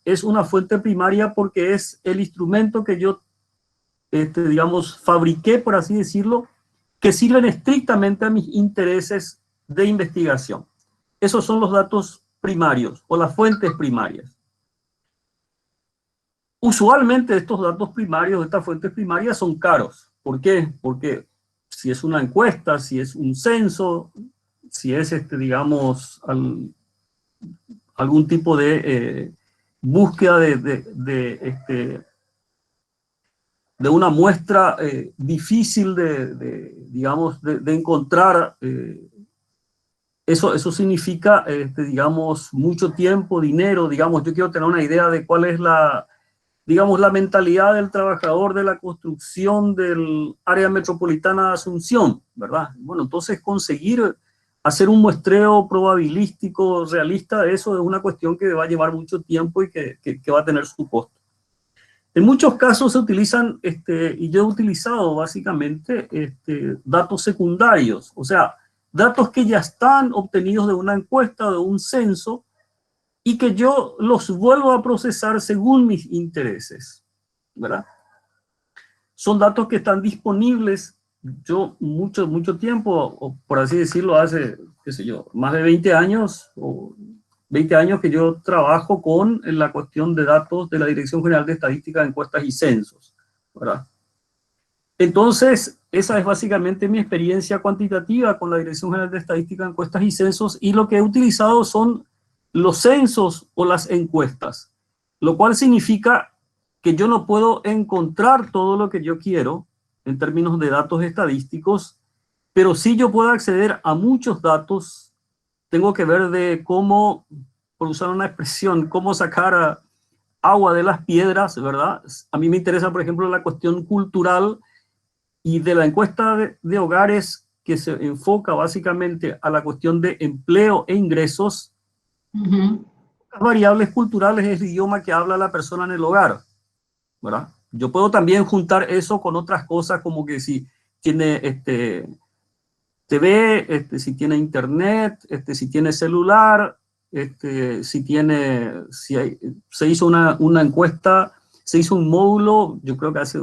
Es una fuente primaria, porque es el instrumento que yo, digamos, fabriqué, por así decirlo, que sirven estrictamente a mis intereses de investigación. Esos son los datos primarios o las fuentes primarias. Usualmente estos datos primarios, estas fuentes primarias son caros. ¿Por qué? Porque si es una encuesta, si es un censo, si es, digamos, algún tipo de búsqueda de una muestra difícil digamos, de encontrar, eso significa, digamos, mucho tiempo, dinero. Digamos, yo quiero tener una idea de cuál es digamos, la mentalidad del trabajador de la construcción del área metropolitana de Asunción, ¿verdad? Bueno, entonces conseguir hacer un muestreo probabilístico, realista de eso es una cuestión que va a llevar mucho tiempo y que va a tener su costo. En muchos casos se utilizan, y yo he utilizado básicamente datos secundarios, o sea, datos que ya están obtenidos de una encuesta, de un censo, y que yo los vuelvo a procesar según mis intereses, ¿verdad? Son datos que están disponibles. Yo mucho tiempo, o por así decirlo, hace, qué sé yo, más de 20 años, o 20 años que yo trabajo con la cuestión de datos de la Dirección General de Estadística, Encuestas y Censos, ¿verdad? Entonces, esa es básicamente mi experiencia cuantitativa con la Dirección General de Estadística, Encuestas y Censos, y lo que he utilizado son los censos o las encuestas, lo cual significa que yo no puedo encontrar todo lo que yo quiero en términos de datos estadísticos, pero sí yo puedo acceder a muchos datos. Tengo que ver de cómo, por usar una expresión, cómo sacar agua de las piedras, ¿verdad? A mí me interesa, por ejemplo, la cuestión cultural, y de la encuesta de hogares, que se enfoca básicamente a la cuestión de empleo e ingresos. Las variables culturales es el idioma que habla la persona en el hogar, ¿verdad? Yo puedo también juntar eso con otras cosas, como que si tiene TV, si tiene internet, si tiene celular, se hizo una encuesta, se hizo un módulo, yo creo que hace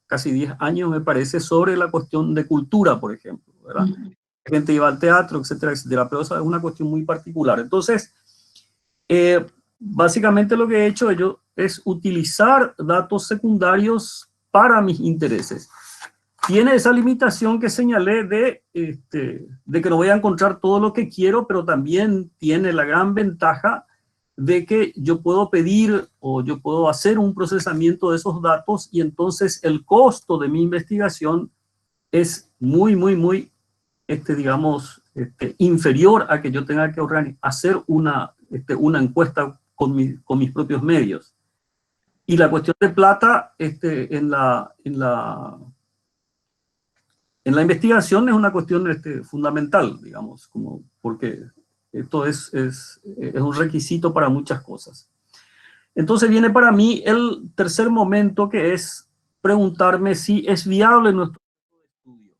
casi 10 años, me parece, sobre la cuestión de cultura, por ejemplo, ¿verdad? La gente iba al teatro, etcétera, etcétera, pero eso es una cuestión muy particular. Entonces, básicamente lo que he hecho yo es utilizar datos secundarios para mis intereses. Tiene esa limitación que señalé de que no voy a encontrar todo lo que quiero, pero también tiene la gran ventaja de que yo puedo pedir o yo puedo hacer un procesamiento de esos datos, y entonces el costo de mi investigación es muy, digamos, inferior a que yo tenga que hacer una encuesta con mis propios medios. Y la cuestión de plata en la investigación es una cuestión fundamental, digamos, porque esto es un requisito para muchas cosas. Entonces viene para mí el tercer momento, que es preguntarme si es viable nuestro estudio.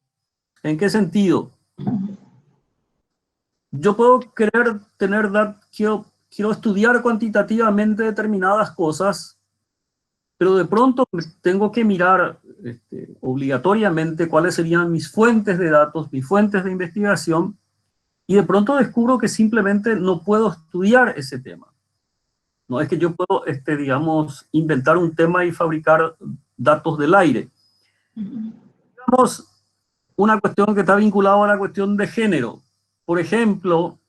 ¿En qué sentido? Yo puedo querer quiero estudiar cuantitativamente determinadas cosas, pero de pronto tengo que mirar obligatoriamente cuáles serían mis fuentes de datos, mis fuentes de investigación, y de pronto descubro que simplemente no puedo estudiar ese tema. No es que yo puedo, digamos, inventar un tema y fabricar datos del aire. Digamos, una cuestión que está vinculada a la cuestión de género. Por ejemplo,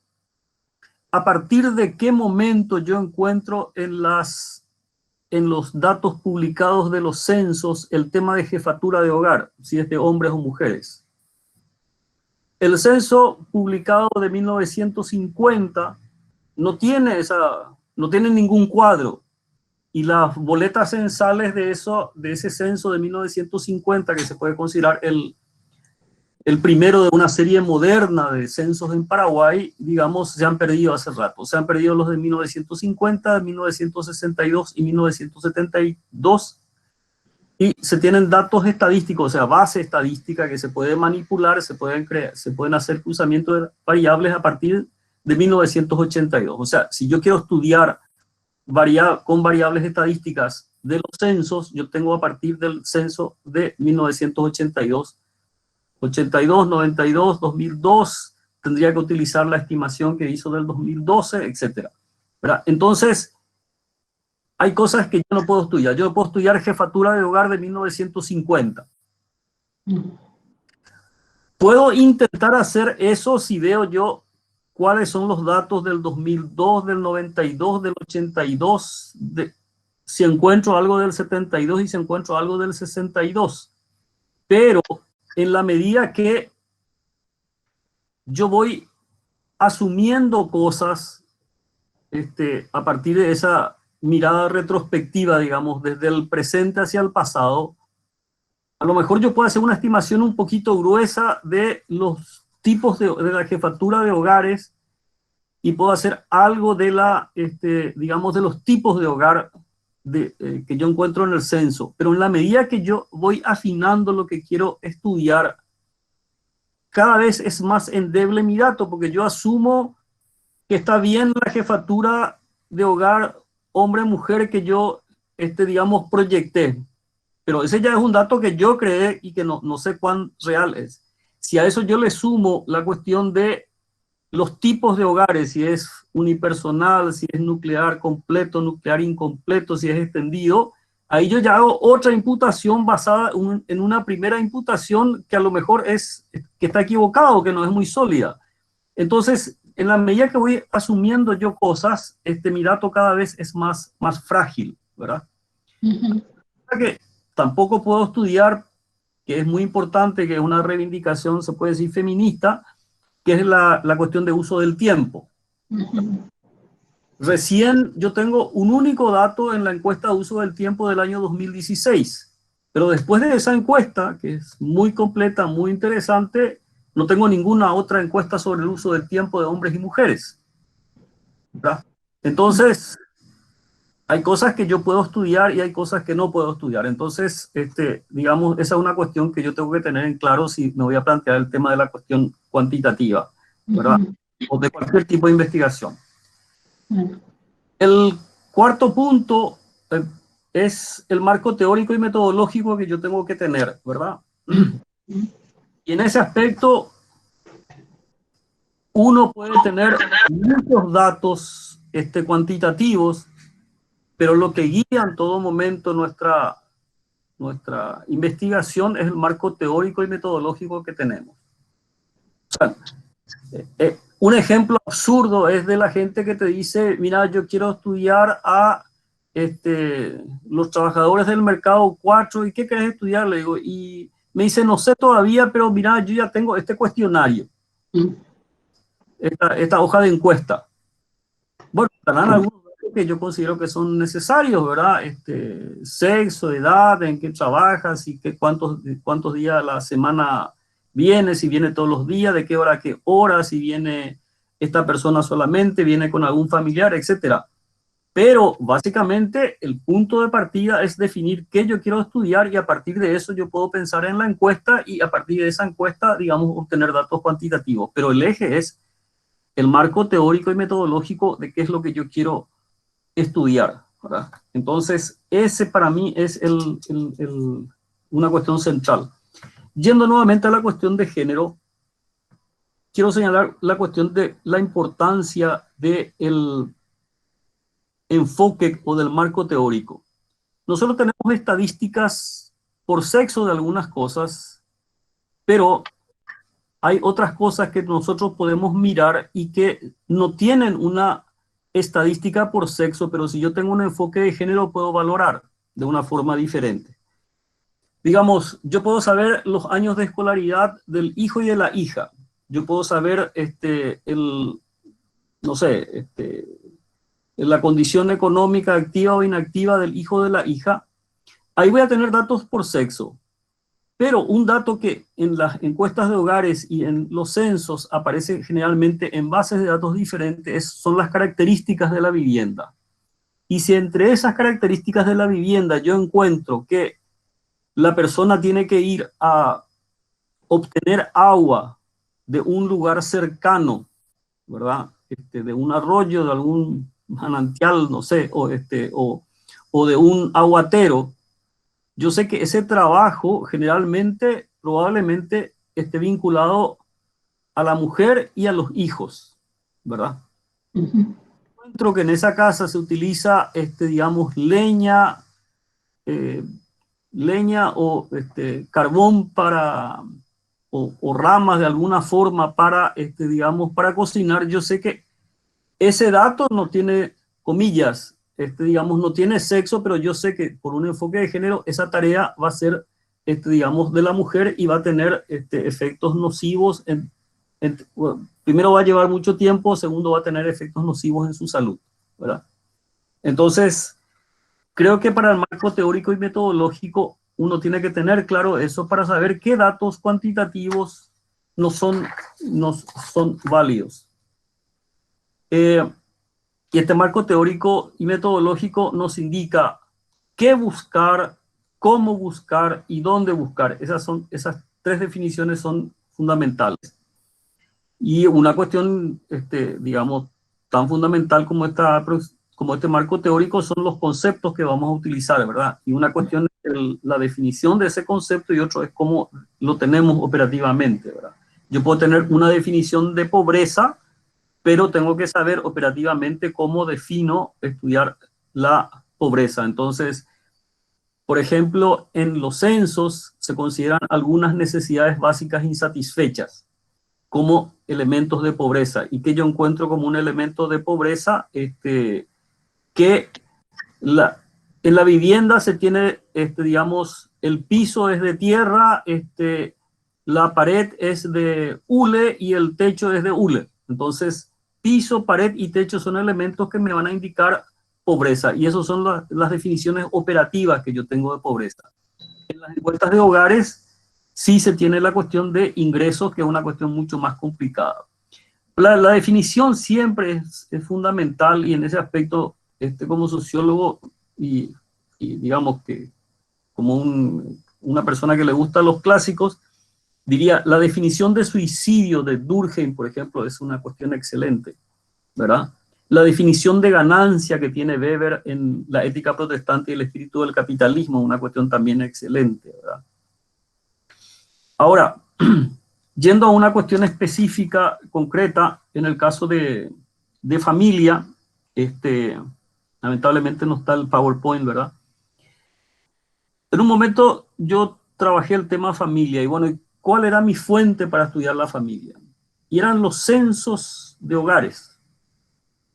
¿a partir de qué momento yo encuentro en los datos publicados de los censos el tema de jefatura de hogar, si es de hombres o mujeres? El censo publicado de 1950 no tiene ningún cuadro, y las boletas censales de ese censo de 1950, que se puede considerar el primero de una serie moderna de censos en Paraguay, digamos, se han perdido hace rato. Se han perdido los de 1950, 1962 y 1972, y se tienen datos estadísticos, o sea, base estadística que se puede manipular, se pueden hacer cruzamientos de variables a partir de 1982. O sea, si yo quiero estudiar con variables estadísticas de los censos, yo tengo a partir del censo de 1982 82, 92, 2002, tendría que utilizar la estimación que hizo del 2012, etc. ¿Verdad? Entonces, hay cosas que yo no puedo estudiar. Yo no puedo estudiar jefatura de hogar de 1950. Puedo intentar hacer eso si veo yo cuáles son los datos del 2002, del 92, del 82, si encuentro algo del 72 y si encuentro algo del 62. Pero en la medida que yo voy asumiendo cosas a partir de esa mirada retrospectiva, digamos, desde el presente hacia el pasado, a lo mejor yo puedo hacer una estimación un poquito gruesa de los tipos de la jefatura de hogares y puedo hacer algo de la, digamos, de los tipos de hogar que yo encuentro en el censo. Pero en la medida que yo voy afinando lo que quiero estudiar, cada vez es más endeble mi dato, porque yo asumo que está bien la jefatura de hogar hombre-mujer que yo, digamos, proyecté. Pero ese ya es un dato que yo creé y que no sé cuán real es. Si a eso yo le sumo la cuestión de los tipos de hogares, si es unipersonal, si es nuclear completo, nuclear incompleto, si es extendido, ahí yo ya hago otra imputación basada en una primera imputación que a lo mejor que está equivocado, que no es muy sólida. Entonces, en la medida que voy asumiendo yo cosas, mi dato cada vez es más frágil, ¿verdad? Que tampoco puedo estudiar, que es muy importante, que es una reivindicación, se puede decir, feminista, que es la cuestión de uso del tiempo. Recién yo tengo un único dato en la encuesta de uso del tiempo del año 2016, pero después de esa encuesta, que es muy completa, muy interesante, no tengo ninguna otra encuesta sobre el uso del tiempo de hombres y mujeres, ¿verdad? Entonces, hay cosas que yo puedo estudiar y hay cosas que no puedo estudiar. Entonces, digamos, esa es una cuestión que yo tengo que tener en claro si me voy a plantear el tema de la cuestión cuantitativa, ¿verdad? O de cualquier tipo de investigación. El cuarto punto es el marco teórico y metodológico que yo tengo que tener, ¿verdad? Y en ese aspecto, uno puede tener muchos datos cuantitativos, pero lo que guía en todo momento nuestra investigación es el marco teórico y metodológico que tenemos. O sea, un ejemplo absurdo es de la gente que te dice, mira, yo quiero estudiar a los trabajadores del mercado 4, ¿y qué querés estudiar? Le digo, y me dice, no sé todavía, pero mira, yo ya tengo este cuestionario, esta hoja de encuesta. Bueno, estarán algunos que yo considero que son necesarios, ¿verdad? Sexo, edad, en qué trabajas, y cuántos días a la semana viene, si viene todos los días, de qué hora a qué hora, si viene esta persona solamente, viene con algún familiar, etcétera. Pero básicamente el punto de partida es definir qué yo quiero estudiar y a partir de eso yo puedo pensar en la encuesta y a partir de esa encuesta, digamos, obtener datos cuantitativos. Pero el eje es el marco teórico y metodológico de qué es lo que yo quiero estudiar, ¿verdad? Entonces, ese para mí es una cuestión central. Yendo nuevamente a la cuestión de género, quiero señalar la cuestión de la importancia del enfoque o del marco teórico. Nosotros tenemos estadísticas por sexo de algunas cosas, pero hay otras cosas que nosotros podemos mirar y que no tienen una estadística por sexo, pero si yo tengo un enfoque de género puedo valorar de una forma diferente. Digamos, yo puedo saber los años de escolaridad del hijo y de la hija. Yo puedo saber la condición económica activa o inactiva del hijo o de la hija. Ahí voy a tener datos por sexo. Pero un dato que en las encuestas de hogares y en los censos aparece generalmente en bases de datos diferentes son las características de la vivienda. Y si entre esas características de la vivienda yo encuentro que la persona tiene que ir a obtener agua de un lugar cercano, ¿verdad? De un arroyo, de algún manantial, no sé, o de un aguatero, yo sé que ese trabajo generalmente, probablemente vinculado a la mujer y a los hijos, ¿verdad? Encuentro que en esa casa se utiliza, digamos, leña o carbón o ramas de alguna forma para, digamos, para cocinar. Yo sé que ese dato no tiene comillas, digamos, no tiene sexo, pero yo sé que por un enfoque de género esa tarea va a ser, digamos, de la mujer y va a tener efectos nocivos. Bueno, primero va a llevar mucho tiempo, segundo va a tener efectos nocivos en su salud, ¿verdad? Entonces, creo que para el marco teórico y metodológico uno tiene que tener claro eso para saber qué datos cuantitativos no son válidos. Y este marco teórico y metodológico nos indica qué buscar, cómo buscar y dónde buscar. Esas tres definiciones son fundamentales. Y una cuestión, digamos, tan fundamental como este marco teórico son los conceptos que vamos a utilizar, ¿verdad? Y una cuestión es la definición de ese concepto y otro es cómo lo tenemos operativamente, ¿verdad? Yo puedo tener una definición de pobreza, pero tengo que saber operativamente cómo defino estudiar la pobreza. Entonces, por ejemplo, en los censos se consideran algunas necesidades básicas insatisfechas como elementos de pobreza, y que yo encuentro como un elemento de pobreza que en la vivienda se tiene, digamos, el piso es de tierra, la pared es de hule y el techo es de hule. Entonces, piso, pared y techo son elementos que me van a indicar pobreza, y esas son las definiciones operativas que yo tengo de pobreza. En las encuestas de hogares sí se tiene la cuestión de ingresos, que es una cuestión mucho más complicada. La definición siempre es fundamental, y en ese aspecto, como sociólogo y digamos que como una persona que le gustan los clásicos, diría, la definición de suicidio de Durkheim, por ejemplo, es una cuestión excelente, ¿verdad? La definición de ganancia que tiene Weber en La ética protestante y el espíritu del capitalismo, una cuestión también excelente, ¿verdad? Ahora, yendo a una cuestión específica, concreta, en el caso de familia, lamentablemente no está el PowerPoint, ¿verdad? En un momento yo trabajé el tema familia, y bueno, ¿cuál era mi fuente para estudiar la familia? Y eran los censos de hogares.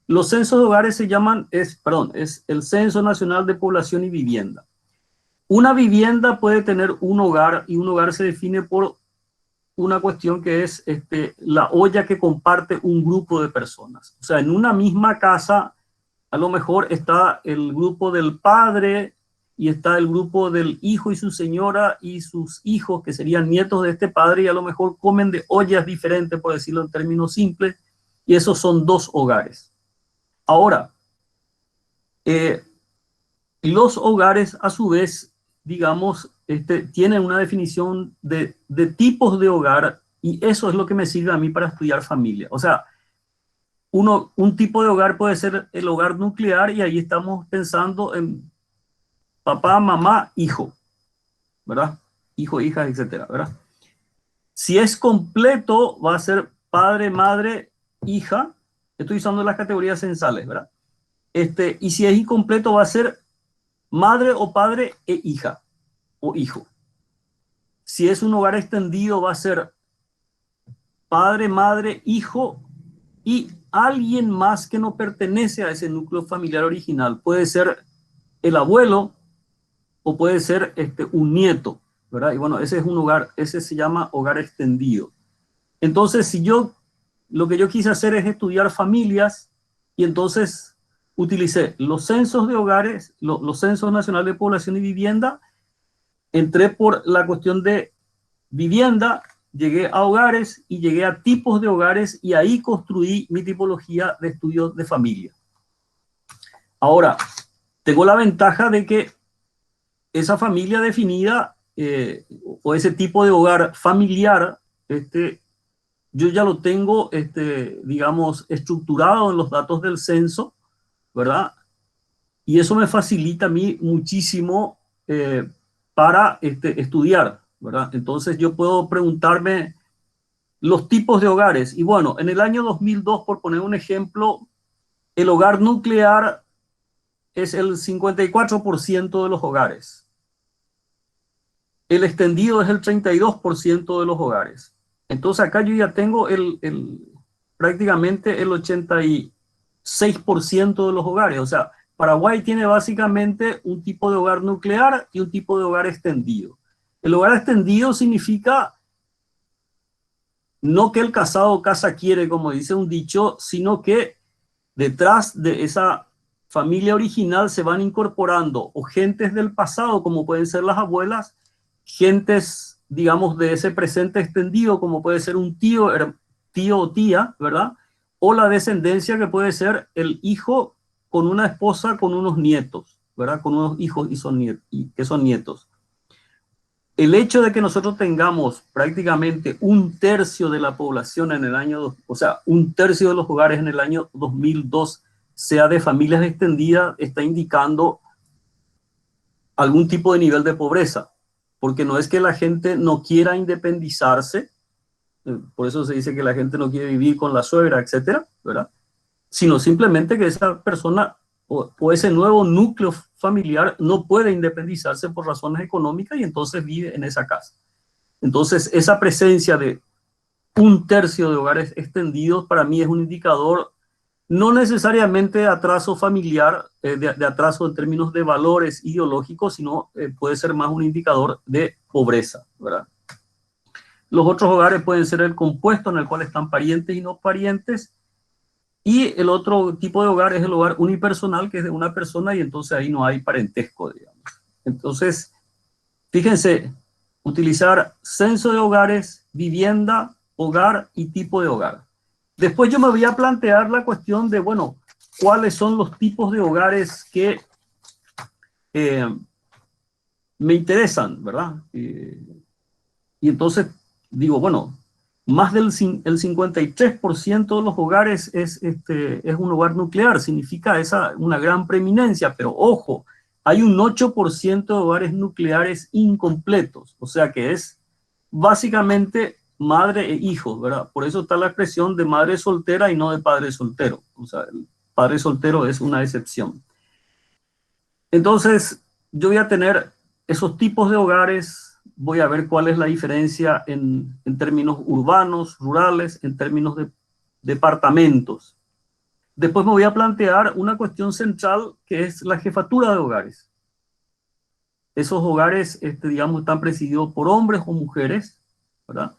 Los censos de hogares se llaman, es el Censo Nacional de Población y Vivienda. Una vivienda puede tener un hogar, y un hogar se define por una cuestión que es la olla que comparte un grupo de personas. O sea, en una misma casa, a lo mejor está el grupo del padre, y está el grupo del hijo y su señora y sus hijos, que serían nietos de este padre, y a lo mejor comen de ollas diferentes, por decirlo en términos simples, y esos son dos hogares. Ahora, los hogares, a su vez, digamos, tienen una definición de tipos de hogar, y eso es lo que me sirve a mí para estudiar familia. O sea, un tipo de hogar puede ser el hogar nuclear, y ahí estamos pensando en papá, mamá, hijo, ¿verdad? Hijo, hija, etcétera, ¿verdad? Si es completo, va a ser padre, madre, hija. Estoy usando las categorías censales, ¿verdad? Y si es incompleto, va a ser madre o padre e hija o hijo. Si es un hogar extendido, va a ser padre, madre, hijo y alguien más que no pertenece a ese núcleo familiar original. Puede ser el abuelo o puede ser un nieto, ¿verdad? Y bueno, ese es un hogar, ese se llama hogar extendido. Entonces, lo que yo quise hacer es estudiar familias, y entonces utilicé los censos de hogares, los censos nacionales de población y vivienda, entré por la cuestión de vivienda, llegué a hogares y llegué a tipos de hogares, y ahí construí mi tipología de estudios de familia. Ahora, tengo la ventaja de que esa familia definida o ese tipo de hogar familiar, yo ya lo tengo, digamos, estructurado en los datos del censo, ¿verdad? Y eso me facilita a mí muchísimo para estudiar, ¿verdad? Entonces yo puedo preguntarme los tipos de hogares. Y bueno, en el año 2002, por poner un ejemplo, el hogar nuclear es el 54% de los hogares. El extendido es el 32% de los hogares. Entonces acá yo ya tengo prácticamente el 86% de los hogares. O sea, Paraguay tiene básicamente un tipo de hogar nuclear y un tipo de hogar extendido. El hogar extendido significa no que el casado casa quiere, como dice un dicho, sino que detrás de esa familia original se van incorporando o gentes del pasado, como pueden ser las abuelas, gentes, digamos, de ese presente extendido, como puede ser un tío o tía, ¿verdad? O la descendencia, que puede ser el hijo con una esposa con unos nietos, ¿verdad? Con unos hijos que son nietos. El hecho de que nosotros tengamos prácticamente un tercio de la población en el año, o sea, un tercio de los hogares en el año 2002 sea de familias extendidas, está indicando algún tipo de nivel de pobreza, porque no es que la gente no quiera independizarse, por eso se dice que la gente no quiere vivir con la suegra, etcétera, ¿verdad? Sino simplemente que esa persona o ese nuevo núcleo familiar no puede independizarse por razones económicas y entonces vive en esa casa. Entonces, esa presencia de un tercio de hogares extendidos para mí es un indicador no necesariamente de atraso familiar, de atraso en términos de valores ideológicos, sino puede ser más un indicador de pobreza, ¿verdad? Los otros hogares pueden ser el compuesto en el cual están parientes y no parientes. Y el otro tipo de hogar es el hogar unipersonal, que es de una persona, y entonces ahí no hay parentesco, digamos. Entonces, fíjense, utilizar censo de hogares, vivienda, hogar y tipo de hogar. Después yo me voy a plantear la cuestión de, bueno, ¿cuáles son los tipos de hogares que me interesan, verdad? Y entonces digo, bueno, más del 53% de los hogares es un hogar nuclear, significa una gran preeminencia, pero ojo, hay un 8% de hogares nucleares incompletos, o sea que es básicamente madre e hijos, ¿verdad? Por eso está la expresión de madre soltera y no de padre soltero, o sea, el padre soltero es una excepción. Entonces, yo voy a tener esos tipos de hogares. Voy a ver cuál es la diferencia en términos urbanos, rurales, en términos de departamentos. Después me voy a plantear una cuestión central que es la jefatura de hogares. Esos hogares, digamos, están presididos por hombres o mujeres, ¿verdad?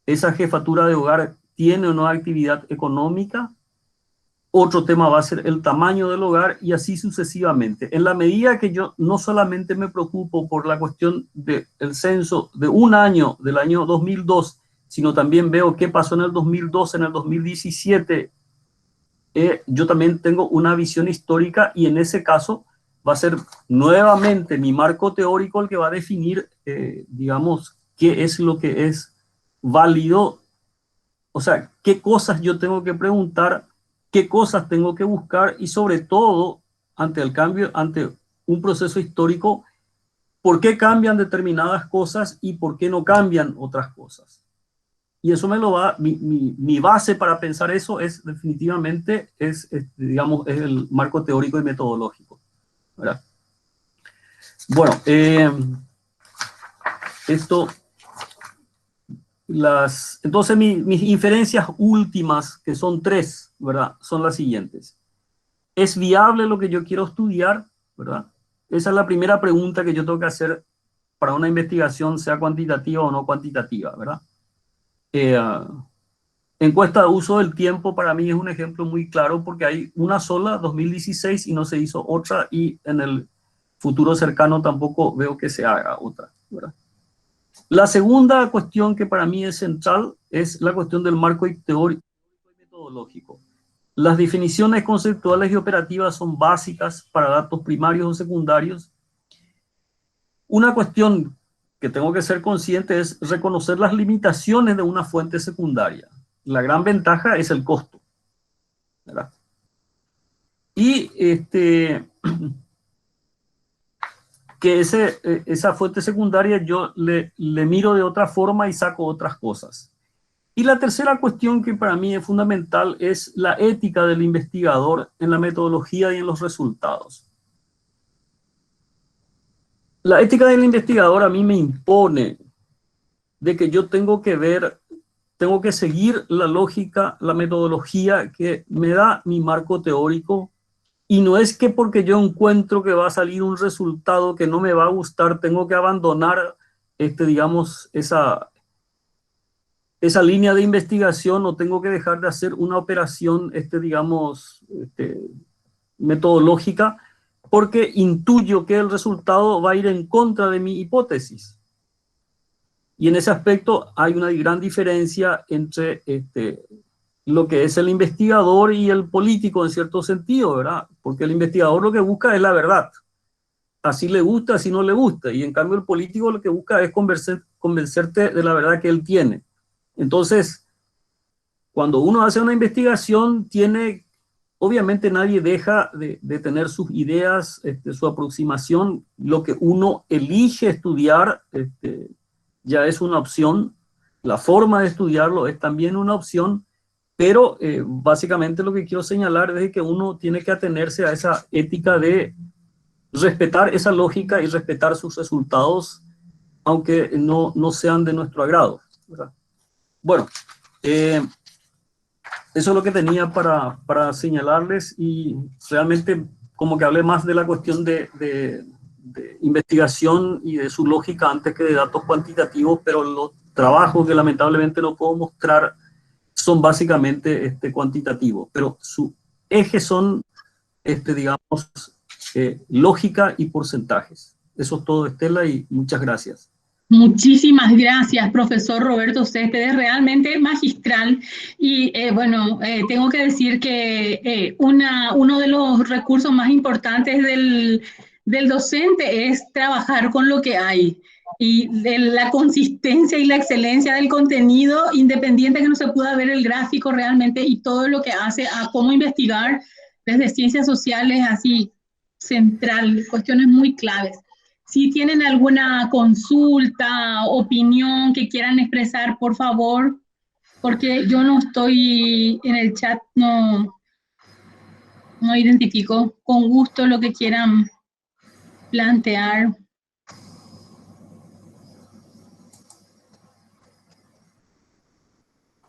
Esa jefatura de hogar tiene o no actividad económica. Otro tema va a ser el tamaño del hogar y así sucesivamente. En la medida que yo no solamente me preocupo por la cuestión del censo de un año, del año 2002, sino también veo qué pasó en el 2002, en el 2017, yo también tengo una visión histórica y en ese caso va a ser nuevamente mi marco teórico el que va a definir, digamos, qué es lo que es válido, o sea, qué cosas yo tengo que preguntar, qué cosas tengo que buscar y sobre todo, ante el cambio, ante un proceso histórico, por qué cambian determinadas cosas y por qué no cambian otras cosas. Y eso me lo va, mi base para pensar eso es definitivamente, digamos, es el marco teórico y metodológico, ¿verdad? Bueno, entonces mis inferencias últimas, que son tres, ¿verdad? Son las siguientes. ¿Es viable lo que yo quiero estudiar? ¿Verdad? Esa es la primera pregunta que yo tengo que hacer para una investigación, sea cuantitativa o no cuantitativa, ¿verdad? Encuesta de uso del tiempo para mí es un ejemplo muy claro porque hay una sola, 2016, y no se hizo otra, y en el futuro cercano tampoco veo que se haga otra, ¿verdad? La segunda cuestión que para mí es central es la cuestión del marco teórico y metodológico. Las definiciones conceptuales y operativas son básicas para datos primarios o secundarios. Una cuestión que tengo que ser consciente es reconocer las limitaciones de una fuente secundaria. La gran ventaja es el costo, ¿verdad? Y que esa fuente secundaria yo le miro de otra forma y saco otras cosas. Y la tercera cuestión que para mí es fundamental es la ética del investigador en la metodología y en los resultados. La ética del investigador a mí me impone de que yo tengo que seguir la lógica, la metodología que me da mi marco teórico, y no es que porque yo encuentro que va a salir un resultado que no me va a gustar, tengo que abandonar, digamos, esa línea de investigación, o tengo que dejar de hacer una operación, digamos, metodológica, porque intuyo que el resultado va a ir en contra de mi hipótesis. Y en ese aspecto hay una gran diferencia entre lo que es el investigador y el político en cierto sentido, ¿verdad? Porque el investigador lo que busca es la verdad. Así le gusta, así no le gusta. Y en cambio el político lo que busca es convencerte de la verdad que él tiene. Entonces, cuando uno hace una investigación, obviamente nadie deja de tener sus ideas, su aproximación. Lo que uno elige estudiar ya es una opción. La forma de estudiarlo es también una opción. Pero básicamente lo que quiero señalar es que uno tiene que atenerse a esa ética de respetar esa lógica y respetar sus resultados, aunque no sean de nuestro agrado, ¿verdad? Bueno, eso es lo que tenía para señalarles, y realmente como que hablé más de la cuestión de investigación y de su lógica antes que de datos cuantitativos, pero los trabajos que lamentablemente no puedo mostrar son básicamente cuantitativos, pero su eje son, digamos, lógica y porcentajes. Eso es todo, Estela, y muchas gracias. Muchísimas gracias, profesor Roberto Céspedes, realmente magistral. Y bueno, tengo que decir que uno de los recursos más importantes del docente es trabajar con lo que hay, y de la consistencia y la excelencia del contenido, independiente que no se pueda ver el gráfico realmente, y todo lo que hace a cómo investigar desde ciencias sociales, así central, cuestiones muy claves. Si tienen alguna consulta, opinión que quieran expresar, por favor, porque yo no estoy en el chat, no identifico. Con gusto lo que quieran plantear.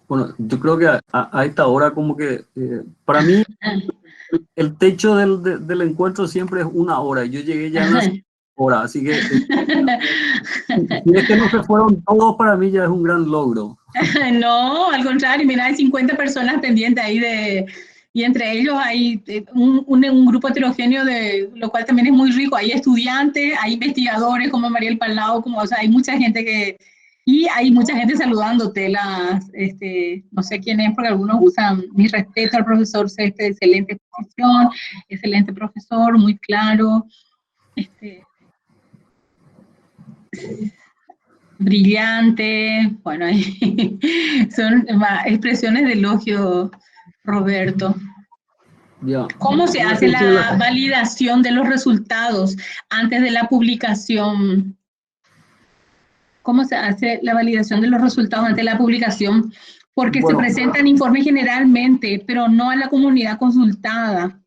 Bueno, yo creo que a esta hora como que para mí el techo del encuentro siempre es 1 hora. Yo llegué ya en la hora, así que si es que no se fueron todos, para mí ya es un gran logro. No, al contrario, mira, hay 50 personas pendientes ahí y entre ellos hay un grupo heterogéneo, lo cual también es muy rico. Hay estudiantes, hay investigadores como Mariel Palau, o sea, hay mucha gente y hay mucha gente saludándote, no sé quién es, porque algunos usan mi respeto al profesor Céspedes, excelente exposición, excelente profesor, muy claro, brillante, bueno, son expresiones de elogio, Roberto. Yeah. ¿Cómo se hace la validación de los resultados antes de la publicación? ¿Cómo se hace la validación de los resultados antes de la publicación? Porque se presentan informes generalmente, pero no a la comunidad consultada,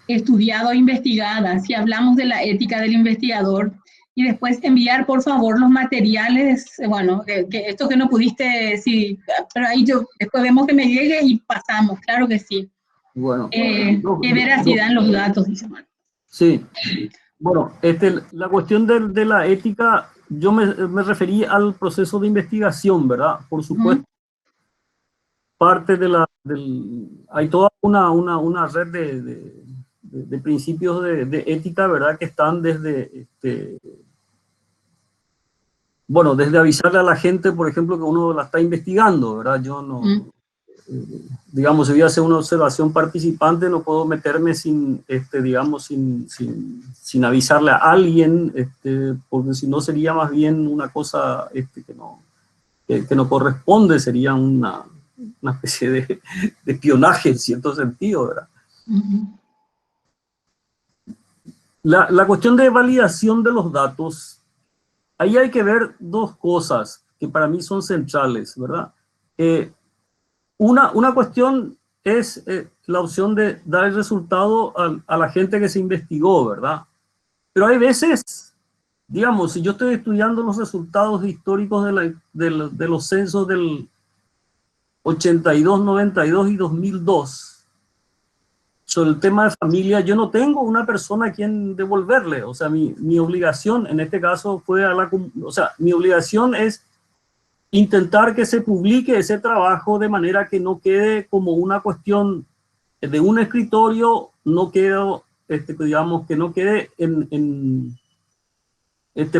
estudiada o investigada. Si hablamos de la ética del investigador, y después enviar, por favor, los materiales, bueno, esto que no pudiste, sí, pero ahí después vemos que me llegue y pasamos, claro que sí. Bueno. ¿Qué veracidad en los datos, dice Juan? Sí. Bueno, la cuestión de la ética, yo me referí al proceso de investigación, ¿verdad? Por supuesto, parte hay toda una red de principios de ética, ¿verdad? Que están desde, desde avisarle a la gente, por ejemplo, que uno la está investigando, ¿verdad? Yo no, digamos, si voy a hacer una observación participante, no puedo meterme sin avisarle a alguien, porque si no sería más bien una cosa que no corresponde, sería una especie de espionaje en cierto sentido, ¿verdad? La cuestión de validación de los datos, ahí hay que ver dos cosas que para mí son centrales, ¿verdad? Una cuestión es la opción de dar el resultado a la gente que se investigó, ¿verdad? Pero hay veces, digamos, si yo estoy estudiando los resultados históricos de los censos del 82, 92 y 2002, sobre el tema de familia, yo no tengo una persona a quien devolverle. O sea, mi obligación en este caso fue o sea, mi obligación es intentar que se publique ese trabajo de manera que no quede como una cuestión de un escritorio, no quede, digamos, que no quede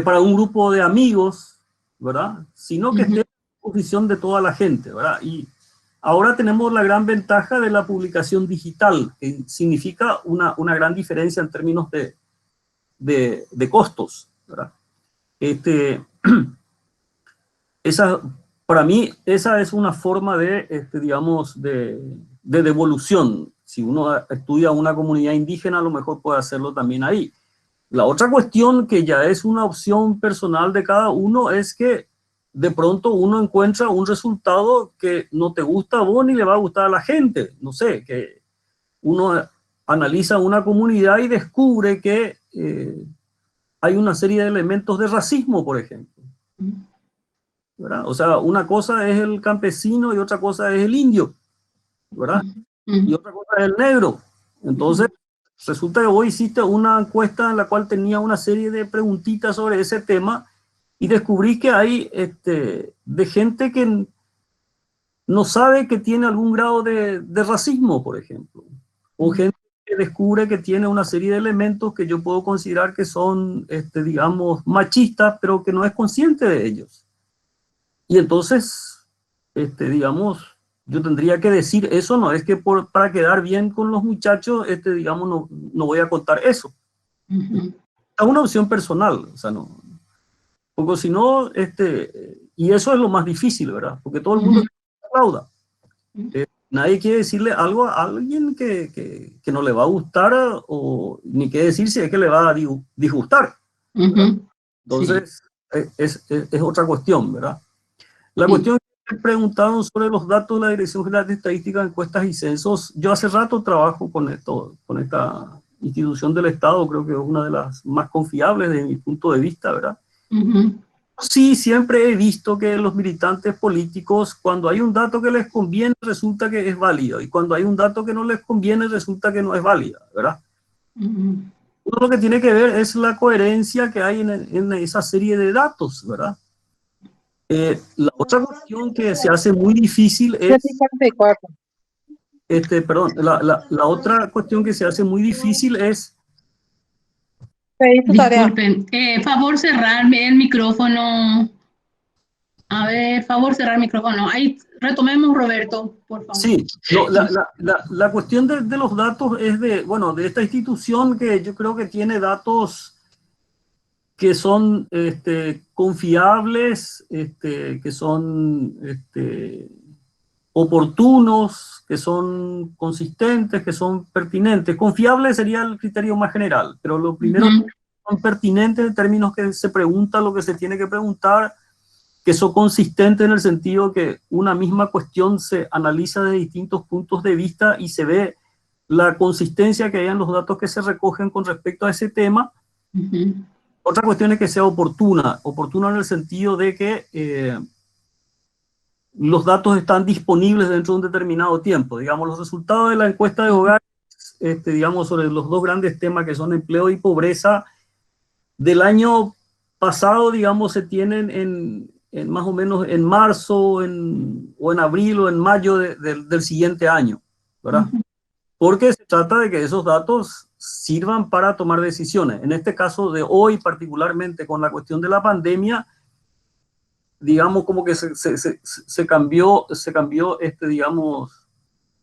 para un grupo de amigos, ¿verdad? Sino que esté a disposición de toda la gente, ¿verdad? Y ahora tenemos la gran ventaja de la publicación digital, que significa una gran diferencia en términos de costos, ¿verdad? Para mí, esa es una forma digamos, de devolución. Si uno estudia una comunidad indígena, a lo mejor puede hacerlo también ahí. La otra cuestión, que ya es una opción personal de cada uno, es que de pronto uno encuentra un resultado que no te gusta a vos ni le va a gustar a la gente. No sé, que uno analiza una comunidad y descubre que hay una serie de elementos de racismo, por ejemplo, ¿verdad? O sea, una cosa es el campesino y otra cosa es el indio, ¿verdad? Y otra cosa es el negro. Entonces, resulta que vos hiciste una encuesta en la cual tenía una serie de preguntitas sobre ese tema y descubrí que hay de gente que no sabe que tiene algún grado de racismo, por ejemplo. O gente que descubre que tiene una serie de elementos que yo puedo considerar que son, digamos, machistas, pero que no es consciente de ellos. Y entonces, digamos, yo tendría que decir eso, no es que para quedar bien con los muchachos, digamos, no voy a contar eso. Es una opción personal, o sea, no. Porque si no, y eso es lo más difícil, ¿verdad? Porque todo el mundo aplauda. Nadie quiere decirle algo a alguien que no le va a gustar, o ni qué decir si es que le va a disgustar. Entonces, es otra cuestión, ¿verdad? La cuestión que preguntaron sobre los datos de la Dirección General de Estadística, Encuestas y Censos, yo hace rato trabajo con esta institución del Estado, creo que es una de las más confiables desde mi punto de vista, ¿verdad? Sí, siempre he visto que los militantes políticos, cuando hay un dato que les conviene, resulta que es válido, y cuando hay un dato que no les conviene, resulta que no es válida, ¿verdad? Uno lo que tiene que ver es la coherencia que hay en esa serie de datos, ¿verdad? La otra cuestión que se hace muy difícil es... perdón, la otra cuestión que se hace muy difícil es... Disculpen, favor cerrarme el micrófono. A ver, favor cerrar el micrófono. Ahí retomemos, Roberto, por favor. Sí, la cuestión de los datos es de esta institución, que yo creo que tiene datos que son confiables, que son oportunos, que son consistentes, que son pertinentes. Confiable sería el criterio más general, pero lo primero son pertinentes en términos que se pregunta lo que se tiene que preguntar, que son consistentes en el sentido que una misma cuestión se analiza de distintos puntos de vista y se ve la consistencia que hay en los datos que se recogen con respecto a ese tema. Otra cuestión es que sea oportuna en el sentido de que los datos están disponibles dentro de un determinado tiempo. Digamos, los resultados de la encuesta de hogares, digamos, sobre los dos grandes temas que son empleo y pobreza, del año pasado, digamos, se tienen en más o menos en marzo, o en abril o en mayo del siguiente año, ¿verdad? Porque se trata de que esos datos sirvan para tomar decisiones. En este caso de hoy, particularmente con la cuestión de la pandemia, digamos, como que se cambió digamos,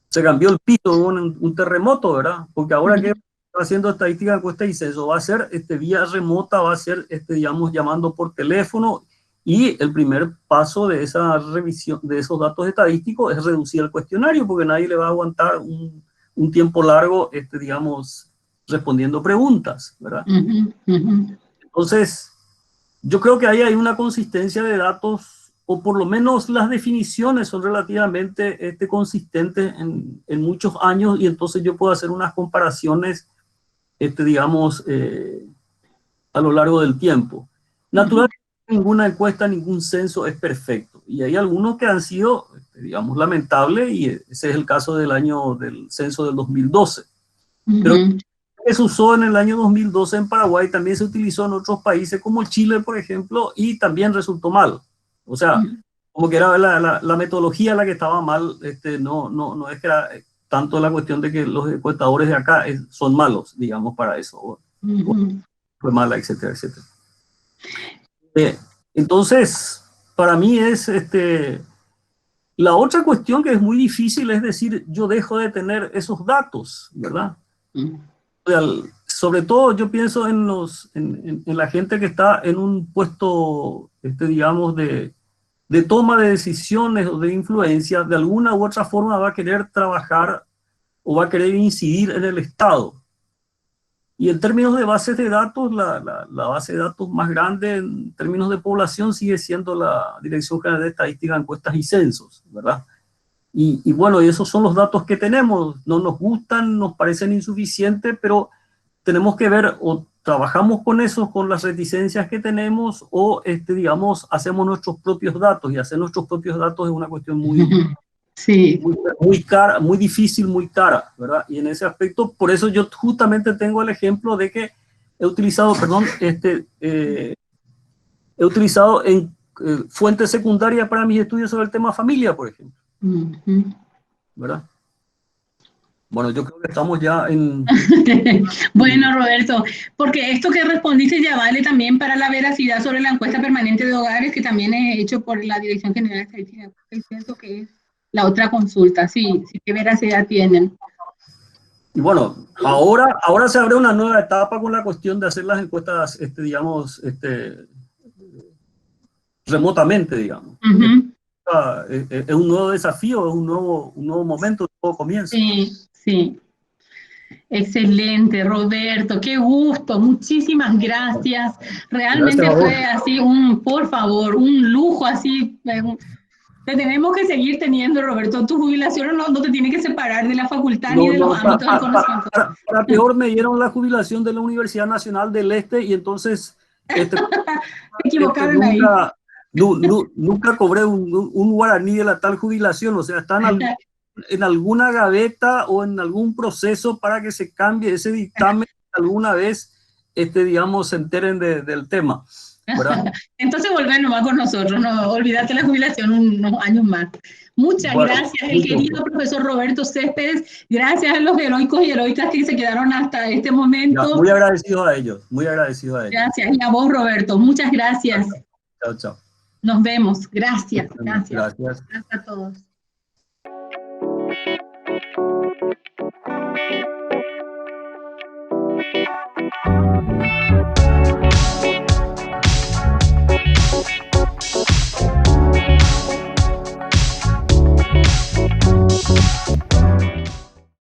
se cambió el piso, un terremoto, ¿verdad? Porque ahora que haciendo estadística, encuesta y censo, va a ser vía remota, va a ser, digamos, llamando por teléfono, y el primer paso de esa revisión de esos datos estadísticos es reducir el cuestionario, porque nadie le va a aguantar un tiempo largo, digamos, respondiendo preguntas, ¿verdad? Ujú, ujú. Entonces, yo creo que ahí hay una consistencia de datos, o por lo menos las definiciones son relativamente consistentes en muchos años, y entonces yo puedo hacer unas comparaciones, digamos, a lo largo del tiempo. Naturalmente, ninguna encuesta, ningún censo es perfecto, y hay algunos que han sido, digamos, lamentables, y ese es el caso del censo del 2012. Pero Ujú. que se usó en el año 2012 en Paraguay también se utilizó en otros países como Chile, por ejemplo, y también resultó mal. O sea, como que era la metodología la que estaba mal, no es que era tanto la cuestión de que los encuestadores de acá son malos, digamos, para eso, o Ujú. fue mala, etcétera, etcétera. Entonces, para mí es la otra cuestión que es muy difícil, es decir, yo dejo de tener esos datos, ¿verdad? Sobre todo yo pienso en la gente que está en un puesto, digamos, de toma de decisiones o de influencia, de alguna u otra forma va a querer trabajar o va a querer incidir en el Estado. Y en términos de bases de datos, la base de datos más grande en términos de población sigue siendo la Dirección General de Estadística, Encuestas y Censos, ¿verdad? Y bueno, esos son los datos que tenemos. No nos gustan, nos parecen insuficientes, pero tenemos que ver, o trabajamos con eso, con las reticencias que tenemos, o digamos, hacemos nuestros propios datos, y hacer nuestros propios datos es una cuestión Sí. muy cara, muy difícil, muy cara, ¿verdad? Y en ese aspecto, por eso yo justamente tengo el ejemplo de que he utilizado, he utilizado en fuente secundaria para mis estudios sobre el tema familia, por ejemplo, Ujú. ¿verdad? Bueno, yo creo que estamos ya en... Bueno, Roberto, porque esto que respondiste ya vale también para la veracidad sobre la encuesta permanente de hogares, que también es hecho por la Dirección General de Estadística y Censo, que es la otra consulta. Sí, sí, qué veracidad tienen. Y bueno, ahora se abre una nueva etapa con la cuestión de hacer las encuestas, digamos, remotamente, digamos. Ujú. Es un nuevo desafío, es un nuevo momento, un nuevo comienzo. Sí, sí. Excelente, Roberto, qué gusto, muchísimas gracias. Gracias Realmente a vos. fue así por favor, un lujo así. Te tenemos que seguir teniendo, Roberto. Tu jubilación no te tiene que separar de la facultad ni de los ámbitos del conocimiento. Para peor, me dieron la jubilación de la Universidad Nacional del Este, y entonces Te equivocaron ahí. nunca cobré un guaraní de la tal jubilación. O sea, están en alguna gaveta o en algún proceso para que se cambie ese dictamen alguna vez, digamos, se enteren del tema, ¿verdad? Entonces volver nomás con nosotros, no olvídate la jubilación unos años más. Muchas gracias, el querido profesor Roberto Céspedes. Gracias a los heroicos y heroicas que se quedaron hasta este momento. Ya, muy agradecido a ellos, muy agradecido a ellos. Gracias, y a vos, Roberto. Muchas gracias. Chao, chao. Nos vemos. Gracias, gracias. Gracias. Gracias a todos.